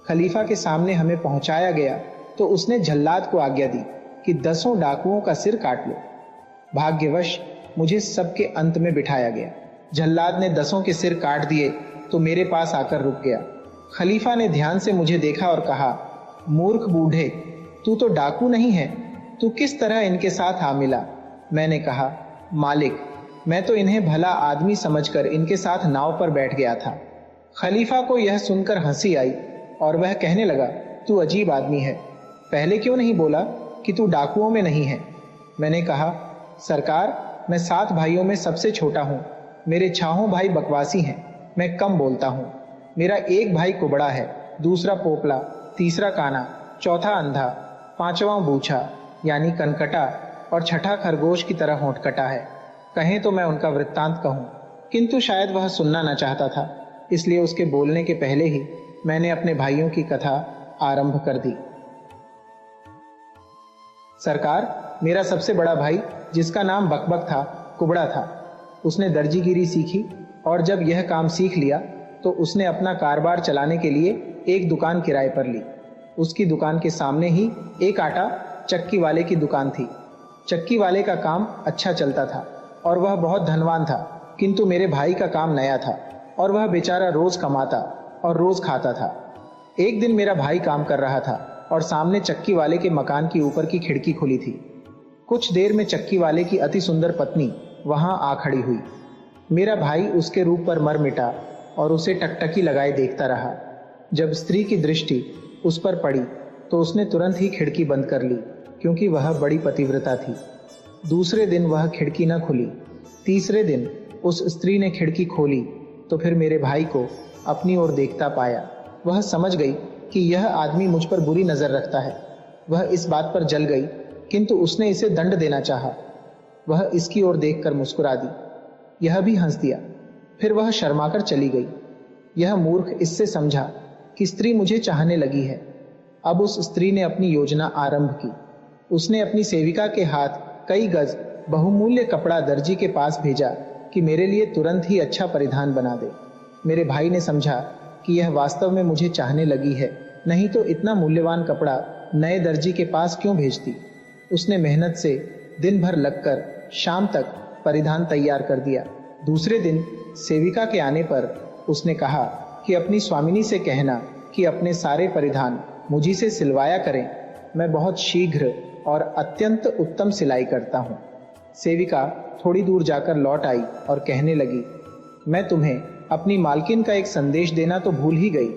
खलीफा के सामने हमें पहुंचाया गया तो उसने जल्लाद को आज्ञा दी कि 10 डाकुओं का सिर काट लो। भाग्यवश मुझे सबके अंत में बिठाया गया। जल्लाद ने 10 के सिर काट दिए तो मेरे पास आकर रुक गया। खलीफा ने ध्यान से मुझे देखा और कहा, मूर्ख बूढ़े, तू तो डाकू नहीं है, तू किस तरह इनके साथ आ मिला? मैंने कहा, मालिक, मैं तो इन्हें भला आदमी समझकर इनके साथ नाव पर बैठ गया था। खलीफा को यह सुनकर हंसी आई और वह कहने लगा, तू अजीब आदमी है, पहले क्यों नहीं बोला कि तू डाकुओं में नहीं है? मैंने कहा, सरकार, मैं 7 भाइयों में सबसे छोटा हूँ। मेरे 6 भाई बकवासी हैं, मैं कम बोलता हूँ। मेरा एक भाई कुबड़ा है, दूसरा पोपला, तीसरा काना, चौथा अंधा, 5वां बूछा यानी कनकटा और छठा खरगोश की तरह होंठकटा है। कहें तो मैं उनका वृत्तांत कहूं, किंतु शायद वह सुनना न चाहता था, इसलिए उसके बोलने के पहले ही मैंने अपने भाइयों की कथा आरंभ कर दी। सरकार, मेरा सबसे बड़ा भाई, जिसका नाम बकबक था, कुबड़ा था। उसने दर्जीगिरी सीखी और जब यह काम सीख लिया तो उसने अपना कारोबार चलाने के लिए एक दुकान किराए पर ली। उसकी दुकान के सामने ही एक आटा चक्की वाले की दुकान थी। चक्की वाले का काम अच्छा चलता था और वह बहुत धनवान था, किंतु मेरे भाई का काम नया था और वह बेचारा रोज कमाता और रोज खाता था। एक दिन मेरा भाई काम कर रहा था और सामने चक्की वाले के मकान की ऊपर की खिड़की खुली थी। कुछ देर में चक्की वाले की अति सुंदर पत्नी वहां आ खड़ी हुई। मेरा भाई उसके रूप पर मर मिटा और उसे टकटकी लगाए देखता रहा। जब स्त्री की दृष्टि उस पर पड़ी तो उसने तुरंत ही खिड़की बंद कर ली, क्योंकि वह बड़ी पतिव्रता थी। दूसरे दिन वह खिड़की न खुली। तीसरे दिन उस स्त्री ने खिड़की खोली तो फिर मेरे भाई को अपनी ओर देखता पाया। वह समझ गई कि यह आदमी मुझ पर बुरी नजर रखता है। वह इस बात पर जल गई, किंतु उसने इसे दंड देना चाहा। वह इसकी ओर देखकर मुस्कुरा दी, यह भी हंस दिया। फिर वह शर्माकर चली गई। यह मूर्ख इससे समझा कि स्त्री मुझे चाहने लगी है। अब उस स्त्री ने अपनी योजना आरंभ की। उसने अपनी सेविका के हाथ कई गज बहुमूल्य कपड़ा दर्जी के पास भेजा कि मेरे लिए तुरंत ही अच्छा परिधान बना दे। मेरे भाई ने समझा कि यह वास्तव में मुझे चाहने लगी है, नहीं तो इतना मूल्यवान कपड़ा नए दर्जी के पास क्यों भेजती। उसने मेहनत से दिन भर लगकर शाम तक परिधान तैयार कर दिया। दूसरे दिन सेविका के आने पर उसने कहा कि अपनी स्वामिनी से कहना कि अपने सारे परिधान मुझी से सिलवाया करें। मैं बहुत शीघ्र और अत्यंत उत्तम सिलाई करता हूँ। सेविका थोड़ी दूर जाकर लौट आई और कहने लगी, मैं तुम्हें अपनी मालकिन का एक संदेश देना तो भूल ही गई।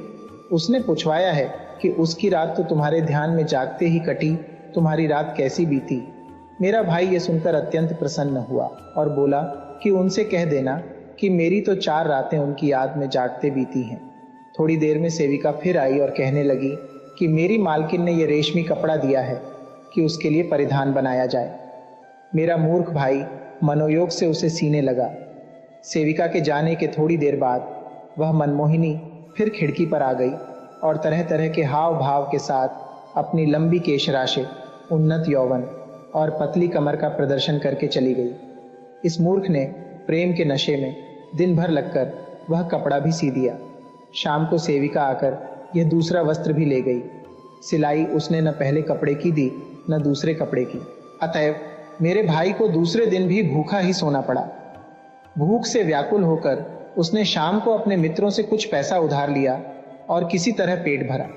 उसने पूछवाया है कि उसकी रात तो तुम्हारे ध्यान में जागते ही कटी, तुम्हारी रात कैसी बीती। मेरा भाई ये सुनकर अत्यंत प्रसन्न हुआ और बोला कि उनसे कह देना कि मेरी तो 4 रातें उनकी याद में जागते बीती हैं। थोड़ी देर में सेविका फिर आई और कहने लगी कि मेरी मालकिन ने यह रेशमी कपड़ा दिया है कि उसके लिए परिधान बनाया जाए। मेरा मूर्ख भाई मनोयोग से उसे सीने लगा। सेविका के जाने के थोड़ी देर बाद वह मनमोहिनी फिर खिड़की पर आ गई और तरह तरह के हाव भाव के साथ अपनी लंबी केशराशि, उन्नत यौवन और पतली कमर का प्रदर्शन करके चली गई। इस मूर्ख ने प्रेम के नशे में दिन भर लगकर वह कपड़ा भी सी दिया। शाम को सेविका आकर यह दूसरा वस्त्र भी ले गई। सिलाई उसने न पहले कपड़े की दी न दूसरे कपड़े की। अतएव मेरे भाई को दूसरे दिन भी भूखा ही सोना पड़ा। भूख से व्याकुल होकर उसने शाम को अपने मित्रों से कुछ पैसा उधार लिया और किसी तरह पेट भरा।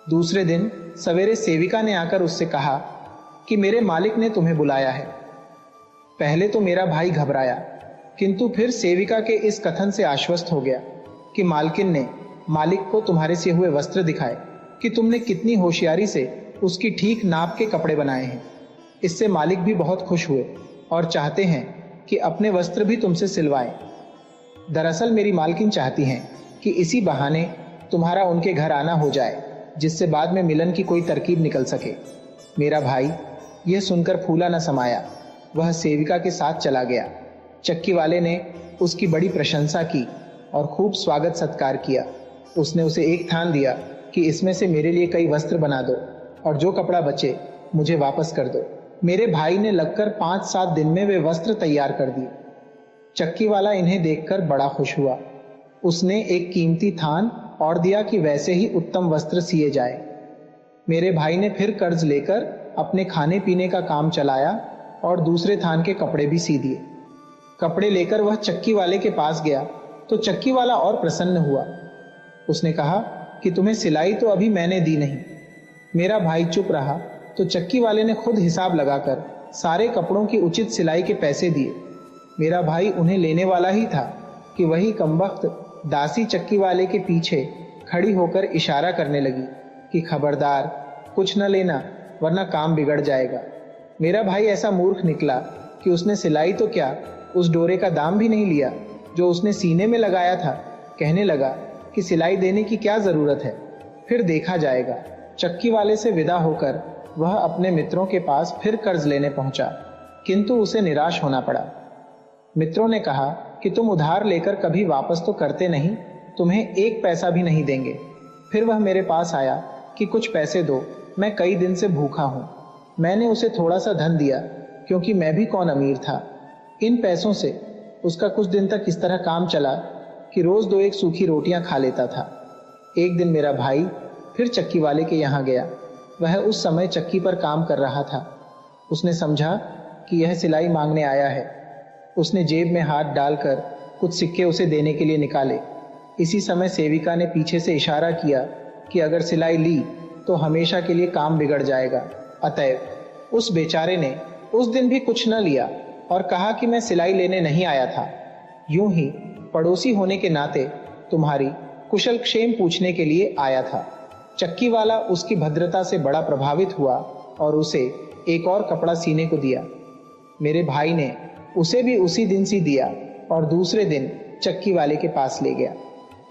दूसरे दिन सवेरे सेविका ने आकर उससे कहा कि मेरे मालिक ने तुम्हें बुलाया है। पहले तो मेरा भाई घबराया, किंतु फिर सेविका के इस कथन से आश्वस्त हो गया कि मालकिन ने मालिक को तुम्हारे सिए हुए वस्त्र दिखाए कि तुमने कितनी होशियारी से उसकी ठीक नाप के कपड़े बनाए हैं। इससे मालिक भी बहुत खुश हुए और चाहते हैं कि अपने वस्त्र भी तुमसे सिलवाएं। दरअसल मेरी मालकिन चाहती हैं कि इसी बहाने तुम्हारा उनके घर आना हो जाए, जिससे बाद में मिलन की कोई तरकीब निकल सके। मेरा भाई यह सुनकर फूला न समाया। वह सेविका के साथ चला गया। चक्की वाले ने उसकी बड़ी प्रशंसा की और खूब स्वागत सत्कार किया। उसने उसे एक थान दिया कि इसमें से मेरे लिए कई वस्त्र बना दो और जो कपड़ा बचे मुझे वापस कर दो। मेरे भाई ने लगकर 5-7 दिन में वे वस्त्र तैयार कर दिए। चक्की वाला इन्हें देखकर बड़ा खुश हुआ। उसने एक कीमती थान और दिया कि वैसे ही उत्तम वस्त्र सिए जाए। मेरे भाई ने फिर कर्ज लेकर अपने खाने पीने का काम चलाया और दूसरे थान के कपड़े भी सी दिए। कपड़े लेकर वह चक्की वाले के पास गया तो चक्की वाला और प्रसन्न हुआ। उसने कहा कि तुम्हें सिलाई तो अभी मैंने दी नहीं। मेरा भाई चुप रहा तो चक्की वाले ने खुद हिसाब लगाकर सारे कपड़ों की उचित सिलाई के पैसे दिए। मेरा भाई उन्हें लेने वाला ही था कि वही कमबख्त दासी चक्की वाले के पीछे खड़ी होकर इशारा करने लगी कि खबरदार, कुछ न लेना वरना काम बिगड़ जाएगा। मेरा भाई ऐसा मूर्ख निकला कि उसने सिलाई तो क्या, उस डोरे का दाम भी नहीं लिया जो उसने सीने में लगाया था। कहने लगा कि सिलाई देने की क्या जरूरत है, फिर देखा जाएगा। चक्की वाले से विदा होकर वह अपने मित्रों के पास फिर कर्ज लेने पहुंचा, किंतु उसे निराश होना पड़ा। मित्रों ने कहा कि तुम उधार लेकर कभी वापस तो करते नहीं, तुम्हें 1 पैसा भी नहीं देंगे। फिर वह मेरे पास आया कि कुछ पैसे दो, मैं कई दिन से भूखा हूं। मैंने उसे थोड़ा सा धन दिया क्योंकि मैं भी कौन अमीर था। इन पैसों से उसका कुछ दिन तक इस तरह काम चला कि रोज 2-1 सूखी रोटियां खा लेता था। एक दिन मेरा भाई फिर चक्की वाले के यहाँ गया। वह उस समय चक्की पर काम कर रहा था। उसने समझा कि यह सिलाई मांगने आया है। उसने जेब में हाथ डालकर कुछ सिक्के उसे देने के लिए निकाले। इसी समय सेविका ने पीछे से इशारा किया कि अगर सिलाई ली तो हमेशा के लिए काम बिगड़ जाएगा। अतएव उस बेचारे ने उस दिन भी कुछ न लिया और कहा कि मैं सिलाई लेने नहीं आया था, यूं ही पड़ोसी होने के नाते तुम्हारी कुशल क्षेम पूछने के लिए आया था। चक्की वाला उसकी भद्रता से बड़ा प्रभावित हुआ और उसे एक और कपड़ा सीने को दिया। मेरे भाई ने उसे भी उसी दिन सी दिया और दूसरे दिन चक्की वाले के पास ले गया।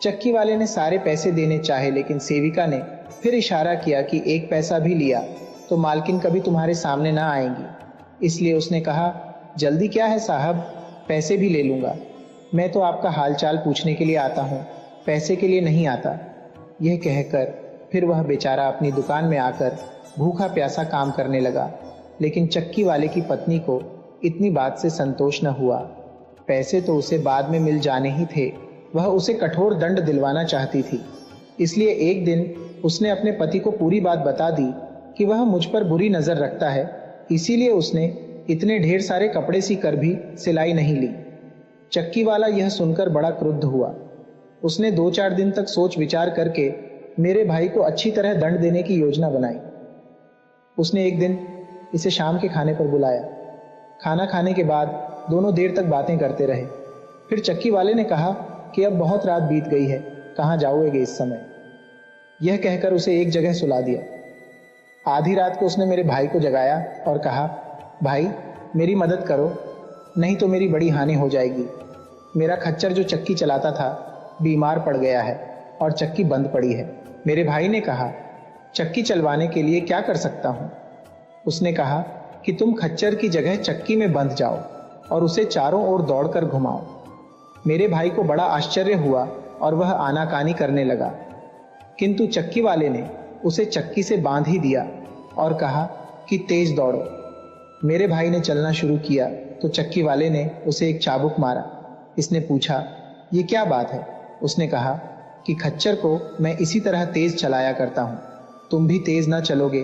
चक्की वाले ने सारे पैसे देने चाहे, लेकिन सेविका ने फिर इशारा किया कि 1 पैसा भी लिया तो मालकिन कभी तुम्हारे सामने ना आएंगी। इसलिए उसने कहा, जल्दी क्या है साहब, पैसे भी ले लूंगा। मैं तो आपका हालचाल पूछने के लिए आता हूँ, पैसे के लिए नहीं आता। यह कहकर फिर वह बेचारा अपनी दुकान में आकर भूखा प्यासा काम करने लगा। लेकिन चक्की वाले की पत्नी को इतनी बात से संतोष न हुआ। पैसे तो उसे बाद में मिल जाने ही थे, वह उसे कठोर दंड दिलवाना चाहती थी। इसलिए एक दिन उसने अपने पति को पूरी बात बता दी कि वह मुझ पर बुरी नजर रखता है, इसीलिए उसने इतने ढेर सारे कपड़े सी कर भी सिलाई नहीं ली। चक्की वाला यह सुनकर बड़ा क्रुद्ध हुआ। उसने 2-4 दिन तक सोच विचार करके मेरे भाई को अच्छी तरह दंड देने की योजना बनाई। उसने एक दिन इसे शाम के खाने पर बुलाया। खाना खाने के बाद दोनों देर तक बातें करते रहे। फिर चक्की वाले ने कहा कि अब बहुत रात बीत गई है, कहाँ जाओगे इस समय। यह कहकर उसे एक जगह सुला दिया। आधी रात को उसने मेरे भाई को जगाया और कहा, भाई मेरी मदद करो, नहीं तो मेरी बड़ी हानि हो जाएगी। मेरा खच्चर जो चक्की चलाता था बीमार पड़ गया है और चक्की बंद पड़ी है। मेरे भाई ने कहा, चक्की चलवाने के लिए क्या कर सकता हूं? उसने कहा कि तुम खच्चर की जगह चक्की में बंध जाओ और उसे चारों ओर दौड़कर घुमाओ। मेरे भाई को बड़ा आश्चर्य हुआ और वह आनाकानी करने लगा, किंतु चक्की वाले ने उसे चक्की से बांध ही दिया और कहा कि तेज दौड़ो। मेरे भाई ने चलना शुरू किया तो चक्की वाले ने उसे एक चाबुक मारा। इसने पूछा, ये क्या बात है? उसने कहा कि खच्चर को मैं इसी तरह तेज चलाया करता हूं, तुम भी तेज ना चलोगे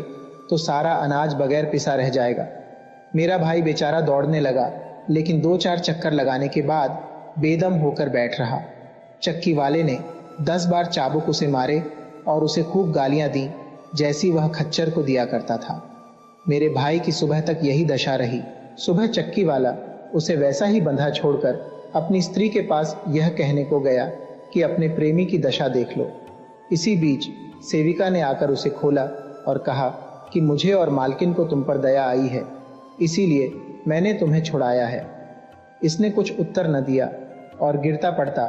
तो सारा अनाज बगैर पिसा रह जाएगा। मेरा भाई बेचारा दौड़ने लगा, लेकिन 2-4 चक्कर लगाने के बाद बेदम होकर बैठ रहा। चक्की वाले ने 10 बार चाबुक उसे मारे और उसे खूब गालियां दी, जैसी वह खच्चर को दिया करता था। मेरे भाई की सुबह तक यही दशा रही। सुबह चक्की वाला उसे वैसा ही बंधा छोड़कर अपनी स्त्री के पास यह कहने को गया कि अपने प्रेमी की दशा देख लो। इसी बीच सेविका ने आकर उसे खोला और कहा कि मुझे और मालकिन को तुम पर दया आई है, इसीलिए मैंने तुम्हें छुड़ाया है। इसने कुछ उत्तर न दिया और गिरता पड़ता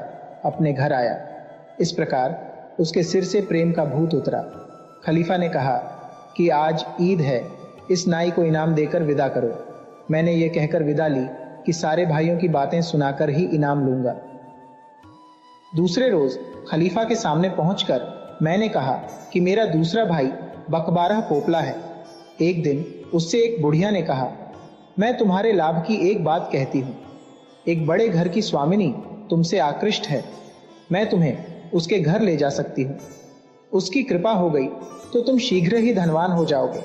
अपने घर आया। इस प्रकार उसके सिर से प्रेम का भूत उतरा। खलीफा ने कहा कि आज ईद है, इस नाई को इनाम देकर विदा करो। मैंने ये कहकर विदा ली कि सारे भाइयों की बातें सुनाकर ही इनाम लूंगा। दूसरे रोज खलीफा के सामने पहुंचकर मैंने कहा कि मेरा दूसरा भाई बकबारह पोपला है। एक दिन उससे एक बुढ़िया ने कहा, मैं तुम्हारे लाभ की एक बात कहती हूँ। एक बड़े घर की स्वामिनी तुमसे आकृष्ट है, मैं तुम्हें उसके घर ले जा सकती हूँ। उसकी कृपा हो गई तो तुम शीघ्र ही धनवान हो जाओगे।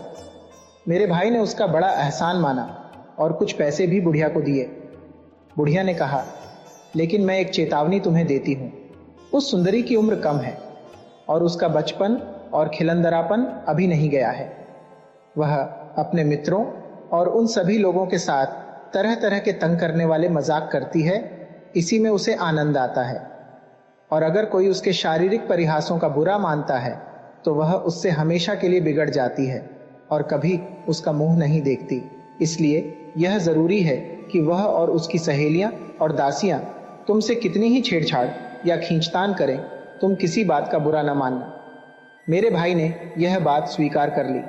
मेरे भाई ने उसका बड़ा एहसान माना और कुछ पैसे भी बुढ़िया को दिए। बुढ़िया ने कहा, लेकिन मैं एक चेतावनी तुम्हें देती हूँ। उस सुंदरी की उम्र कम है और उसका बचपन और खिलंदरापन अभी नहीं गया है। वह अपने मित्रों और उन सभी लोगों के साथ तरह तरह के तंग करने वाले मजाक करती है, इसी में उसे आनंद आता है। और अगर कोई उसके शारीरिक परिहासों का बुरा मानता है तो वह उससे हमेशा के लिए बिगड़ जाती है और कभी उसका मुंह नहीं देखती। इसलिए यह जरूरी है कि वह और उसकी सहेलियां और दासियां तुमसे कितनी ही छेड़छाड़ या खींचतान करें, तुम किसी बात का बुरा न मानना। मेरे भाई ने यह बात स्वीकार कर ली।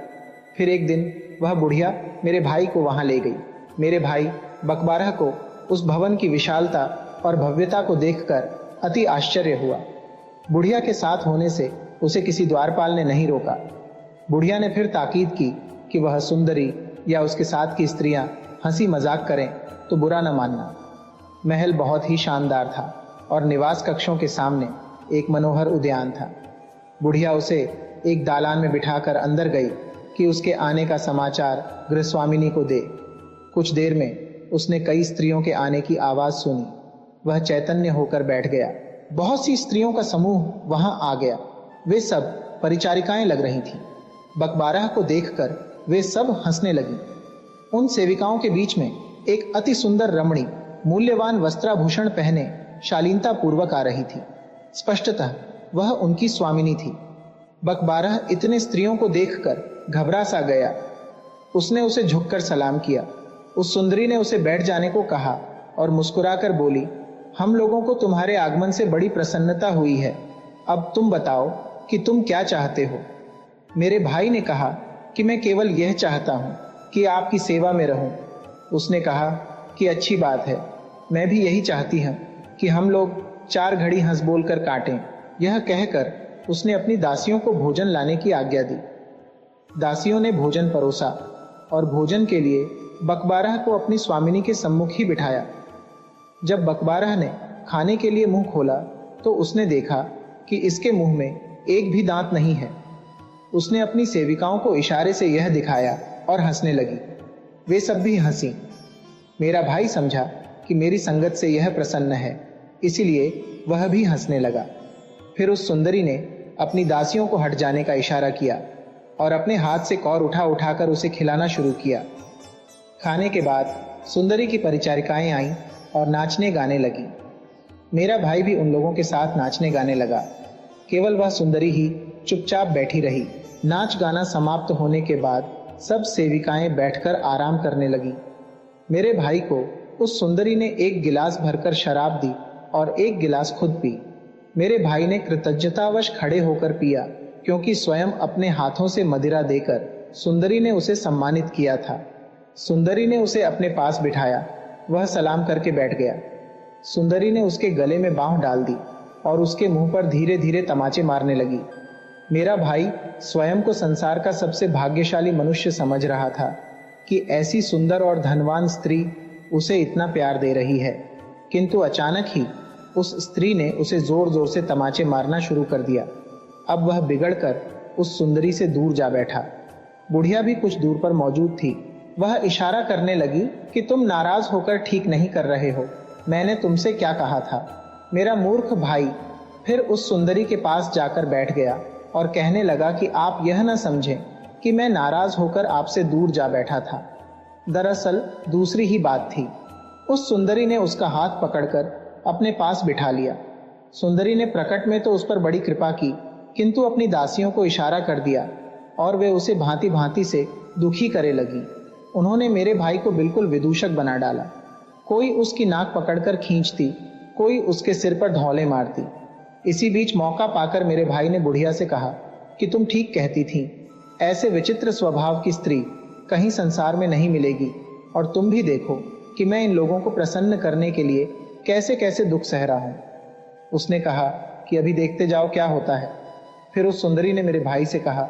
फिर एक दिन वह बुढ़िया मेरे भाई को वहां ले गई। मेरे भाई बकबारह को उस भवन की विशालता और भव्यता को देखकर अति आश्चर्य हुआ। बुढ़िया के साथ होने से उसे किसी द्वारपाल ने नहीं रोका। बुढ़िया ने फिर ताकीद की कि वह सुंदरी या उसके साथ की स्त्रियां हंसी मजाक करें तो बुरा न मानना। महल बहुत ही शानदार था और निवास कक्षों के सामने एक मनोहर उद्यान था। बुढ़िया उसे एक दालान में बिठाकर अंदर गई कि उसके आने का समाचार गृहस्वामिनी को दे। कुछ देर में उसने कई स्त्रियों के आने की आवाज सुनी। वह चैतन्य होकर बैठ गया। बहुत सी स्त्रियों का समूह वहां आ गया। वे सब परिचारिकाएं लग रही थीं। बकबारह को देखकर वे सब हंसने लगी। उन सेविकाओं के बीच में एक अति सुंदर रमणी मूल्यवान वस्त्राभूषण पहने शालीनता पूर्वक आ रही थी। स्पष्टतः वह उनकी स्वामिनी थी। बकबारह इतने स्त्रियों को देखकर घबरा सा गया। उसने उसे झुककर सलाम किया। उस सुंदरी ने उसे बैठ जाने को कहा और मुस्कुराकर बोली, हम लोगों को तुम्हारे आगमन से बड़ी प्रसन्नता हुई है। अब तुम बताओ कि तुम क्या चाहते हो। मेरे भाई ने कहा कि मैं केवल यह चाहता हूं कि आपकी सेवा में रहूं। उसने कहा कि अच्छी बात है, मैं भी यही चाहती हूं कि हम लोग 4 घड़ी हंस बोल कर काटें। यह कहकर उसने अपनी दासियों को भोजन लाने की आज्ञा दी। दासियों ने भोजन परोसा और भोजन के लिए बकबारह को अपनी स्वामिनी के सम्मुख ही बिठाया। जब बकबारह ने खाने के लिए मुंह खोला तो उसने देखा कि इसके मुंह में एक भी दांत नहीं है। उसने अपनी सेविकाओं को इशारे से यह दिखाया और हंसने लगी। वे सब भी हंसी। मेरा भाई समझा कि मेरी संगत से यह प्रसन्न है, इसीलिए वह भी हंसने लगा। फिर उस सुंदरी ने अपनी दासियों को हट जाने का इशारा किया और अपने हाथ से कौर उठा उठाकर उसे खिलाना शुरू किया। खाने के बाद सुंदरी की परिचारिकाएं आईं और नाचने गाने लगी। मेरा भाई भी उन लोगों के साथ नाचने गाने लगा। केवल वह सुंदरी ही चुपचाप बैठी रही। नाच गाना समाप्त होने के बाद सब सेविकाएं बैठकर आराम करने लगी। मेरे भाई को उस सुंदरी ने एक गिलास भरकर शराब दी और एक गिलास खुद पी। मेरे भाई ने कृतज्ञतावश खड़े होकर पिया, क्योंकि स्वयं अपने हाथों से मदिरा देकर सुंदरी ने उसे सम्मानित किया था। सुंदरी ने उसे अपने पास बिठाया। वह सलाम करके बैठ गया। सुंदरी ने उसके गले में बांह डाल दी और उसके मुंह पर धीरे धीरे तमाचे मारने लगी। मेरा भाई स्वयं को संसार का सबसे भाग्यशाली मनुष्य समझ रहा था कि ऐसी सुंदर और धनवान स्त्री उसे इतना प्यार दे रही है, किंतु अचानक ही उस स्त्री ने उसे जोर जोर से तमाचे मारना शुरू कर दिया। अब वह बिगड़कर उस सुंदरी से दूर जा बैठा। बुढ़िया भी कुछ दूर पर मौजूद थी। वह इशारा करने लगी कि तुम नाराज होकर ठीक नहीं कर रहे हो। मैंने तुमसे क्या कहा था? मेरा मूर्ख भाई फिर उस सुंदरी के पास जाकर बैठ गया और कहने लगा कि आप यह न समझें कि मैं नाराज होकर आपसे दूर जा बैठा था। दरअसल दूसरी ही बात थी। उस सुंदरी ने उसका हाथ पकड़कर अपने पास बिठा लिया। सुंदरी ने प्रकट में तो उस पर बड़ी कृपा की, किंतु अपनी दासियों को इशारा कर दिया और वे उसे भांति भांति से दुखी करे लगी। उन्होंने मेरे भाई को बिल्कुल विदूषक बना डाला। कोई उसकी नाक पकड़कर खींचती, कोई उसके सिर पर धौले मारती। इसी बीच मौका पाकर मेरे भाई ने बुढ़िया से कहा कि तुम ठीक कहती थी, ऐसे विचित्र स्वभाव की स्त्री कहीं संसार में नहीं मिलेगी, और तुम भी देखो कि मैं इन लोगों को प्रसन्न करने के लिए कैसे कैसे दुख सह रहा हूं। उसने कहा कि अभी देखते जाओ क्या होता है। फिर उस सुंदरी ने मेरे भाई से कहा,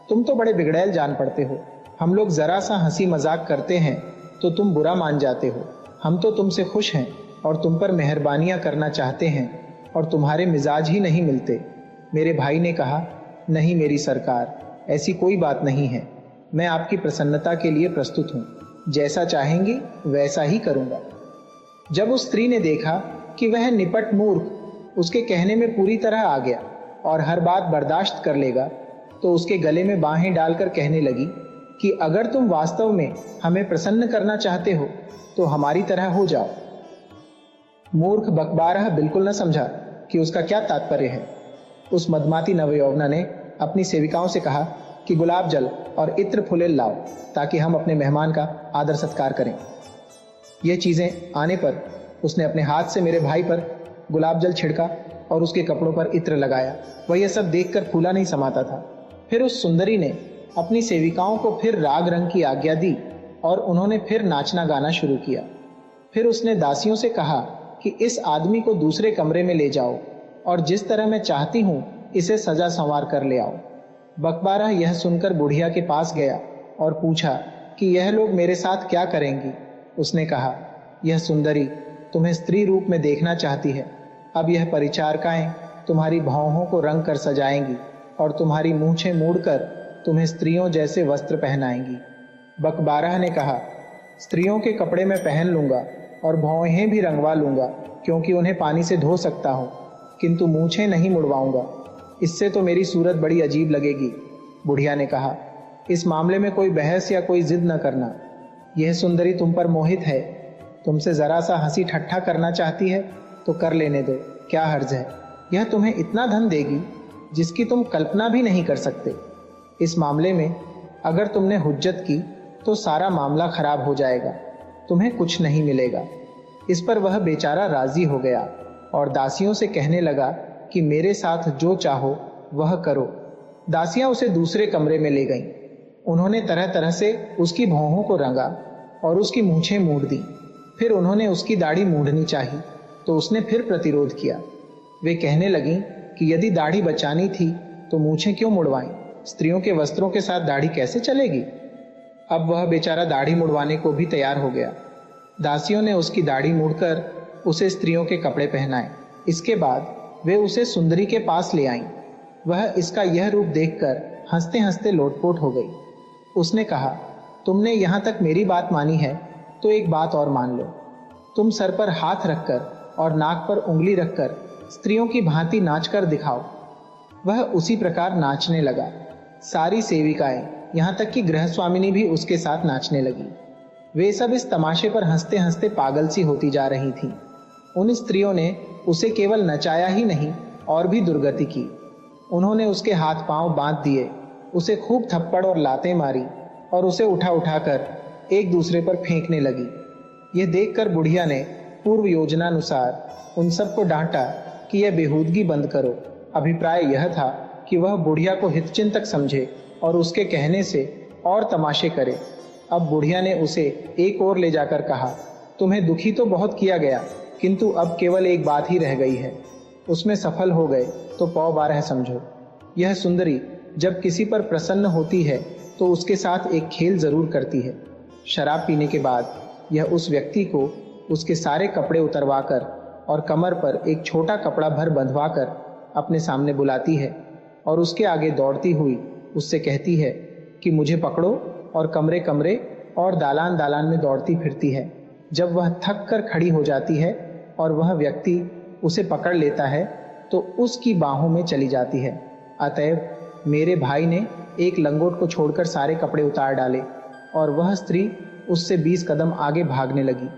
तुम तो बड़े बिगड़ैल जान पड़ते हो। हम लोग जरा सा हंसी मजाक करते हैं तो तुम बुरा मान जाते हो। हम तो तुमसे खुश हैं और तुम पर मेहरबानियां करना चाहते हैं, और तुम्हारे मिजाज ही नहीं मिलते। मेरे भाई ने कहा, नहीं मेरी सरकार, ऐसी कोई बात नहीं है। मैं आपकी प्रसन्नता के लिए प्रस्तुत हूँ। जैसा चाहेंगी वैसा ही करूँगा। जब उस स्त्री ने देखा कि वह निपट मूर्ख उसके कहने में पूरी तरह आ गया और हर बात बर्दाश्त कर लेगा, तो उसके गले में बाहें डालकर कहने लगी कि अगर तुम वास्तव में हमें प्रसन्न करना चाहते हो तो हमारी तरह हो जाओ। मूर्ख बकबारह बिल्कुल न समझा कि उसका क्या तात्पर्य है। उस मदमाती नवयौवना ने अपनी सेविकाओं से कहा कि गुलाब जल और इत्र फुलेल लाओ, ताकि हम अपने मेहमान का आदर सत्कार करें। ये चीजें आने पर उसने अपने हाथ से मेरे भाई पर गुलाब जल छिड़का और उसके कपड़ों पर इत्र लगाया। वह यह सब देखकर फूला नहीं समाता था। फिर उस सुंदरी ने अपनी सेविकाओं को फिर राग रंग की आज्ञा दी और उन्होंने फिर नाचना गाना शुरू किया। फिर उसने दासियों से कहा कि इस आदमी को दूसरे कमरे में ले जाओ और जिस तरह मैं चाहती हूं इसे सजा संवार कर ले आओ। बकबारा यह सुनकर बुढ़िया के पास गया और पूछा कि यह लोग मेरे साथ क्या करेंगी। उसने कहा, यह सुंदरी तुम्हें स्त्री रूप में देखना चाहती है। अब यह परिचारिकाएं तुम्हारी भौहों को रंग कर सजाएंगी और तुम्हारी मूंछें मूड़कर तुम्हें स्त्रियों जैसे वस्त्र पहनाएंगी। बकबारा ने कहा, स्त्रियों के कपड़े मैं पहन लूंगा और भौहें भी रंगवा लूंगा, क्योंकि उन्हें पानी से धो सकता हूं, किंतु मूंछें नहीं मुड़वाऊंगा। इससे तो मेरी सूरत बड़ी अजीब लगेगी। बुढ़िया ने कहा, इस मामले में कोई बहस या कोई जिद न करना। यह सुंदरी तुम पर मोहित है। तुमसे जरा सा हंसी ठट्ठा करना चाहती है तो कर लेने दो, क्या हर्ज है। यह तुम्हें इतना धन देगी जिसकी तुम कल्पना भी नहीं कर सकते। इस मामले में अगर तुमने हुज्जत की तो सारा मामला खराब हो जाएगा, तुम्हें कुछ नहीं मिलेगा। इस पर वह बेचारा राजी हो गया और दासियों से कहने लगा कि मेरे साथ जो चाहो वह करो। दासियां उसे दूसरे कमरे में ले गईं। उन्होंने तरह तरह से उसकी भौहों को रंगा और उसकी मूछें मूड़ दी। फिर उन्होंने उसकी दाढ़ी मूंढनी चाही तो उसने फिर प्रतिरोध किया। वे कहने लगीं कि यदि दाढ़ी बचानी थी तो मूछें क्यों मुड़वाएं, स्त्रियों के वस्त्रों के साथ दाढ़ी कैसे चलेगी। अब वह बेचारा दाढ़ी मुड़वाने को भी तैयार हो गया। दासियों ने उसकी दाढ़ी मूड़कर उसे स्त्रियों के कपड़े पहनाए। इसके बाद वे उसे सुंदरी के पास ले आईं। वह इसका यह रूप देखकर हंसते हंसते लोटपोट हो गई। उसने कहा, तुमने यहां तक मेरी बात मानी है तो एक बात और मान लो। तुम सर पर हाथ रखकर और नाक पर उंगली रखकर स्त्रियों की भांति नाच कर दिखाओ। वह उसी प्रकार नाचने लगा। सारी सेविकाएं, यहाँ तक कि गृहस्वामिनी भी उसके साथ नाचने लगी। वे सब इस तमाशे पर हंसते हंसते पागल सी होती जा रही थीं। उन स्त्रियों ने उसे केवल नचाया ही नहीं और भी दुर्गति की। उन्होंने उसके हाथ पांव बांध दिए, उसे खूब थप्पड़ और लातें मारी और उसे उठा उठाकर एक दूसरे पर फेंकने लगी। यह देखकर बुढ़िया ने पूर्व योजनानुसार उन सबको डांटा कि यह बेहूदगी बंद करो। अभिप्राय यह था कि वह बुढ़िया को हितचिंतक समझे और उसके कहने से और तमाशे करे। अब बुढ़िया ने उसे एक ओर ले जाकर कहा, तुम्हें दुखी तो बहुत किया गया, किंतु अब केवल एक बात ही रह गई है। उसमें सफल हो गए तो पौ 12 समझो। यह सुंदरी जब किसी पर प्रसन्न होती है तो उसके साथ एक खेल जरूर करती है। शराब पीने के बाद यह उस व्यक्ति को उसके सारे कपड़े उतरवाकर और कमर पर एक छोटा कपड़ा भर बंधवाकर अपने सामने बुलाती है और उसके आगे दौड़ती हुई उससे कहती है कि मुझे पकड़ो, और कमरे कमरे और दालान दालान में दौड़ती फिरती है। जब वह थक कर खड़ी हो जाती है और वह व्यक्ति उसे पकड़ लेता है तो उसकी बाहों में चली जाती है। अतएव मेरे भाई ने एक लंगोट को छोड़कर सारे कपड़े उतार डाले और वह स्त्री उससे 20 कदम आगे भागने लगी।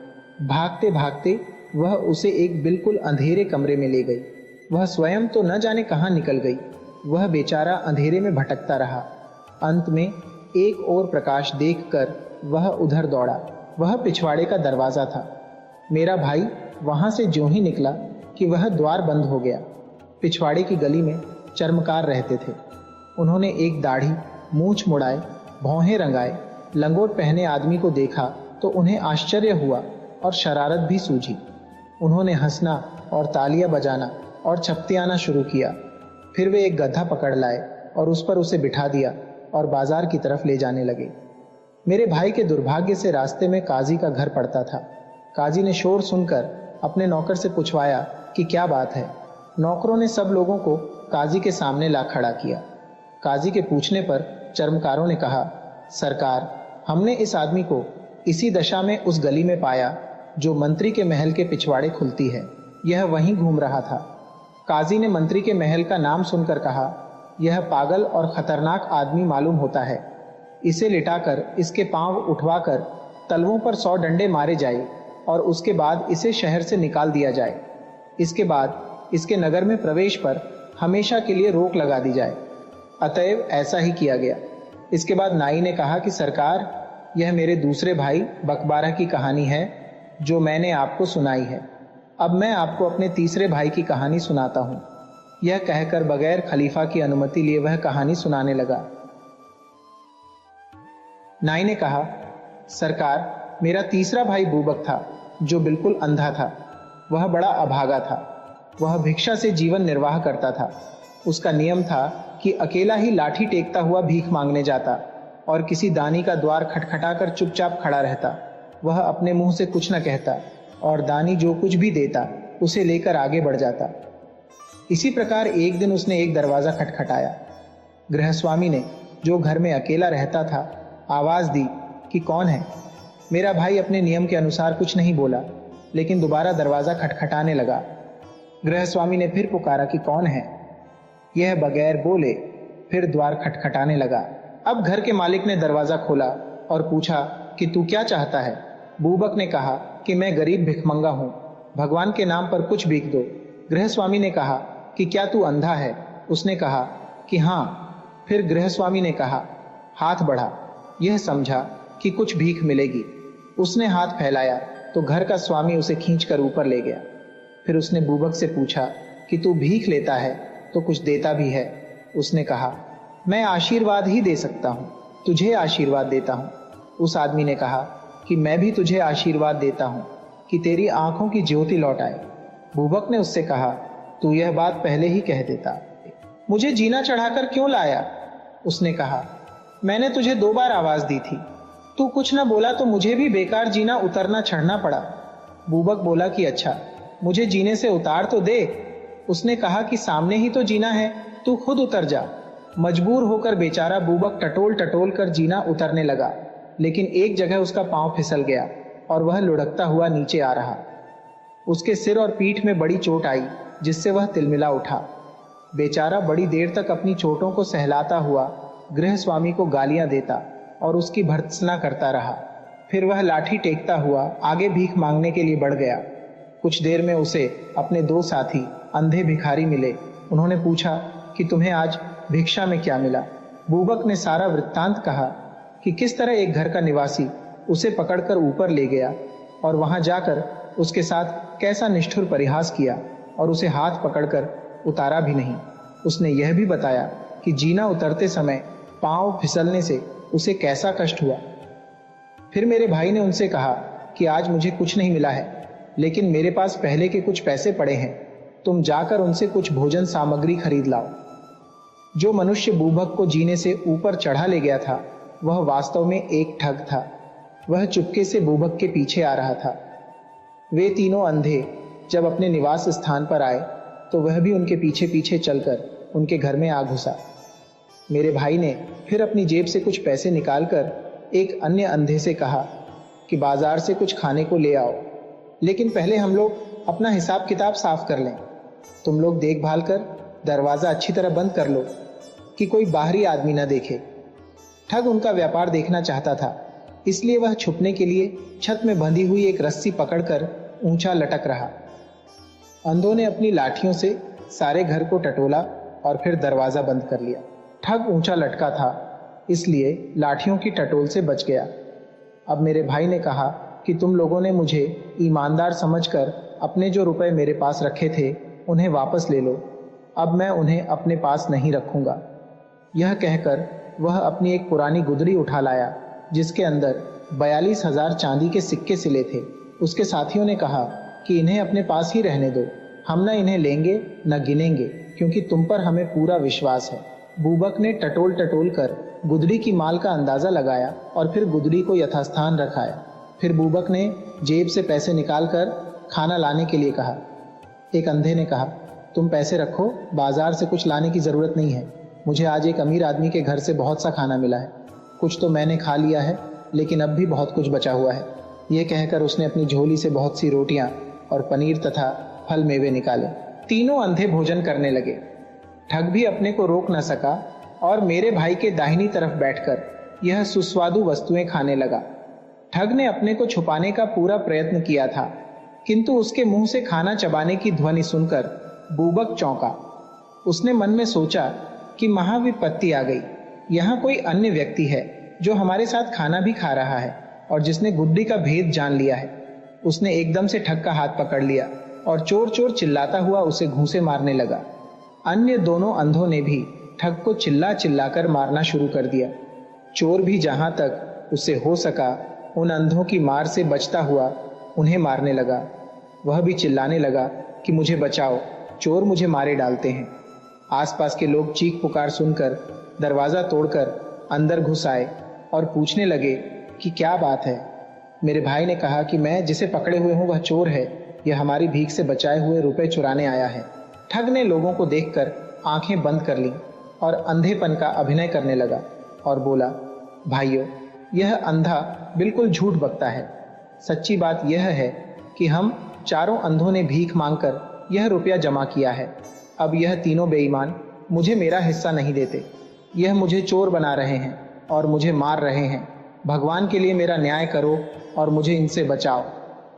भागते भागते वह उसे एक बिल्कुल अंधेरे कमरे में ले गई। वह स्वयं तो न जाने कहां निकल गई। वह बेचारा अंधेरे में भटकता रहा। अंत में एक और प्रकाश देखकर वह उधर दौड़ा। वह पिछवाड़े का दरवाजा था। मेरा भाई वहां से ज्यों ही निकला कि वह द्वार बंद हो गया। पिछवाड़े की गली में चर्मकार रहते थे। उन्होंने एक दाढ़ी, मूछ मुड़ाए, भौहें रंगाए, लंगोट पहने आदमी को देखा तो उन्हें आश्चर्य हुआ और शरारत भी सूझी। उन्होंने हंसना और तालियां बजाना और छपतियाना शुरू किया। फिर वे एक गधा पकड़ लाए और उस पर उसे बिठा दिया और बाजार की तरफ ले जाने लगे। मेरे भाई के दुर्भाग्य से रास्ते में काजी का घर पड़ता था। काजी ने शोर सुनकर अपने नौकर से पूछवाया कि क्या बात है। नौकरों ने सब लोगों को काजी के सामने ला खड़ा किया। काजी के पूछने पर चर्मकारों ने कहा, सरकार, हमने इस आदमी को इसी दशा में उस गली में पाया जो मंत्री के महल के पिछवाड़े खुलती है। यह वहीं घूम रहा था। काजी ने मंत्री के महल का नाम सुनकर कहा, यह पागल और खतरनाक आदमी मालूम होता है। इसे लिटाकर इसके पांव उठवाकर तलवों पर 100 डंडे मारे जाए और उसके बाद इसे शहर से निकाल दिया जाए। इसके बाद इसके नगर में प्रवेश पर हमेशा के लिए रोक लगा दी जाए। अतएव ऐसा ही किया गया। इसके बाद नाई ने कहा कि सरकार, यह मेरे दूसरे भाई बकबारा की कहानी है जो मैंने आपको सुनाई है। अब मैं आपको अपने तीसरे भाई की कहानी सुनाता हूं। यह कहकर बगैर खलीफा की अनुमति लिए वह कहानी सुनाने लगा। नाई ने कहा, सरकार, मेरा तीसरा भाई बूबक था जो बिल्कुल अंधा था। वह बड़ा अभागा था। वह भिक्षा से जीवन निर्वाह करता था। उसका नियम था कि अकेला ही लाठी टेकता हुआ भीख मांगने जाता और किसी दानी का द्वार खटखटाकर चुपचाप खड़ा रहता। वह अपने मुंह से कुछ न कहता और दानी जो कुछ भी देता उसे लेकर आगे बढ़ जाता। इसी प्रकार एक दिन उसने एक दरवाजा खटखटाया। गृहस्वामी ने, जो घर में अकेला रहता था, आवाज दी कि कौन है। मेरा भाई अपने नियम के अनुसार कुछ नहीं बोला, लेकिन दोबारा दरवाजा खटखटाने लगा। गृहस्वामी ने फिर पुकारा कि कौन है। यह बगैर बोले फिर द्वार खटखटाने लगा। अब घर के मालिक ने दरवाजा खोला और पूछा कि तू क्या चाहता है। बूबक ने कहा कि मैं गरीब भिखमंगा हूं, भगवान के नाम पर कुछ भीख दो। गृहस्वामी ने कहा कि क्या तू अंधा है। उसने कहा कि हां। फिर गृहस्वामी ने कहा, हाथ बढ़ा। यह समझा कि कुछ भीख मिलेगी। उसने हाथ फैलाया तो घर का स्वामी उसे खींचकर ऊपर ले गया। फिर उसने बूबक से पूछा कि तू भीख लेता है तो कुछ देता भी है। उसने कहा, मैं आशीर्वाद ही दे सकता हूं, तुझे आशीर्वाद देता हूं। उस आदमी ने कहा कि मैं भी तुझे आशीर्वाद देता हूं कि तेरी आंखों की ज्योति लौट आए। बूबक ने उससे कहा, तू यह बात पहले ही कह देता, मुझे जीना चढ़ाकर क्यों लाया। उसने कहा, मैंने तुझे 2 बार आवाज दी थी, तू कुछ न बोला तो मुझे भी बेकार जीना उतरना चढ़ना पड़ा। बूबक बोला कि अच्छा, मुझे जीने से उतार तो दे। उसने कहा कि सामने ही तो जीना है, तू खुद उतर जा। मजबूर होकर बेचारा बूबक टटोल टटोल कर जीना उतरने लगा, लेकिन एक जगह उसका पांव फिसल गया और वह लुढ़कता हुआ नीचे आ रहा। उसके सिर और पीठ में बड़ी चोट आई, जिससे वह तिलमिला उठा। बेचारा बड़ी देर तक अपनी चोटों को सहलाता हुआ गृह स्वामी को गालियां देता और उसकी भर्त्सना करता रहा। फिर वह लाठी टेकता हुआ आगे भीख मांगने के लिए बढ़ गया। कुछ देर में उसे अपने दो साथी अंधे भिखारी मिले। उन्होंने पूछा कि तुम्हें आज भिक्षा में क्या मिला। बूबक ने सारा वृत्तांत कहा कि किस तरह एक घर का निवासी उसे पकड़कर ऊपर ले गया और वहां जाकर उसके साथ कैसा निष्ठुर परिहास किया और उसे हाथ पकड़कर उतारा भी नहीं। उसने यह भी बताया कि जीना उतरते समय पांव फिसलने से उसे कैसा कष्ट हुआ। फिर मेरे भाई ने उनसे कहा कि आज मुझे कुछ नहीं मिला है, लेकिन मेरे पास पहले के कुछ पैसे पड़े हैं, तुम जाकर उनसे कुछ भोजन सामग्री खरीद लाओ। जो मनुष्य बूबक को जीने से ऊपर चढ़ा ले गया था वह वास्तव में एक ठग था। वह चुपके से बूबक के पीछे आ रहा था। वे तीनों अंधे जब अपने निवास स्थान पर आए तो वह भी उनके पीछे पीछे चलकर उनके घर में आ घुसा। मेरे भाई ने फिर अपनी जेब से कुछ पैसे निकालकर एक अन्य अंधे से कहा कि बाजार से कुछ खाने को ले आओ, लेकिन पहले हम लोग अपना हिसाब किताब साफ कर लें। तुम लोग देखभाल कर दरवाजा अच्छी तरह बंद कर लो कि कोई बाहरी आदमी न देखे। ठग उनका व्यापार देखना चाहता था, इसलिए वह छुपने के लिए छत में बंधी हुई एक रस्सी पकड़कर ऊंचा लटक रहा। अंधों ने अपनी लाठियों से सारे घर को टटोला और फिर दरवाजा बंद कर लिया। ठग ऊंचा लटका था, इसलिए लाठियों की टटोल से बच गया। अब मेरे भाई ने कहा कि तुम लोगों ने मुझे ईमानदार समझकर अपने जो रुपए मेरे पास रखे थे उन्हें वापस ले लो। अब मैं उन्हें अपने पास नहीं रखूंगा। यह कहकर वह अपनी एक पुरानी गुदड़ी उठा लाया जिसके अंदर 42,000 चांदी के सिक्के सिले थे। उसके साथियों ने कहा कि इन्हें अपने पास ही रहने दो, हम न इन्हें लेंगे न गिनेंगे, क्योंकि तुम पर हमें पूरा विश्वास है। बूबक ने टटोल टटोल कर गुदड़ी की माल का अंदाजा लगाया और फिर गुदड़ी को यथास्थान रखाया। फिर बूबक ने जेब से पैसे निकालकर खाना लाने के लिए कहा। एक अंधे ने कहा, तुम पैसे रखो, बाजार से कुछ लाने की जरूरत नहीं है। मुझे आज एक अमीर आदमी के घर से बहुत सा खाना मिला है। कुछ तो मैंने खा लिया है, लेकिन अब भी बहुत कुछ बचा हुआ है। यह कहकर उसने अपनी झोली से बहुत सी रोटियां और पनीर तथा फल मेवे निकाले। तीनों अंधे भोजन करने लगे। ठग भी अपने को रोक न सका और मेरे भाई के दाहिनी तरफ बैठकर यह सुस्वादु वस्तुएं खाने लगा। ठग ने अपने को छुपाने का पूरा प्रयत्न किया था, किंतु उसके मुंह से खाना चबाने की ध्वनि सुनकर बूबक चौंका। उसने मन में सोचा कि महाविपत्ति आ गई। यहाँ कोई अन्य व्यक्ति है जो हमारे साथ खाना भी खा रहा है और जिसने गुड्डी का भेद जान लिया है। उसने एकदम से ठग का हाथ पकड़ लिया और चोर चोर चिल्लाता हुआ उसे घूंसे मारने लगा। अन्य दोनों अंधों ने भी ठग को चिल्ला चिल्लाकर मारना शुरू कर दिया। चोर भी जहां तक उससे हो सका उन अंधों की मार से बचता हुआ उन्हें मारने लगा। वह भी चिल्लाने लगा कि मुझे बचाओ, चोर मुझे मारे डालते हैं। आसपास के लोग चीख पुकार सुनकर दरवाजा तोड़कर अंदर घुस आए और पूछने लगे कि क्या बात है। मेरे भाई ने कहा कि मैं जिसे पकड़े हुए हूं वह चोर है, यह हमारी भीख से बचाए हुए रुपए चुराने आया है। ठग ने लोगों को देखकर आंखें बंद कर लीं और अंधेपन का अभिनय करने लगा और बोला, भाइयों, यह अंधा बिल्कुल झूठ बकता है। सच्ची बात यह है कि हम चारों अंधों ने भीख मांगकर यह रुपया जमा किया है। अब यह तीनों बेईमान मुझे मेरा हिस्सा नहीं देते। यह मुझे चोर बना रहे हैं और मुझे मार रहे हैं। भगवान के लिए मेरा न्याय करो और मुझे इनसे बचाओ।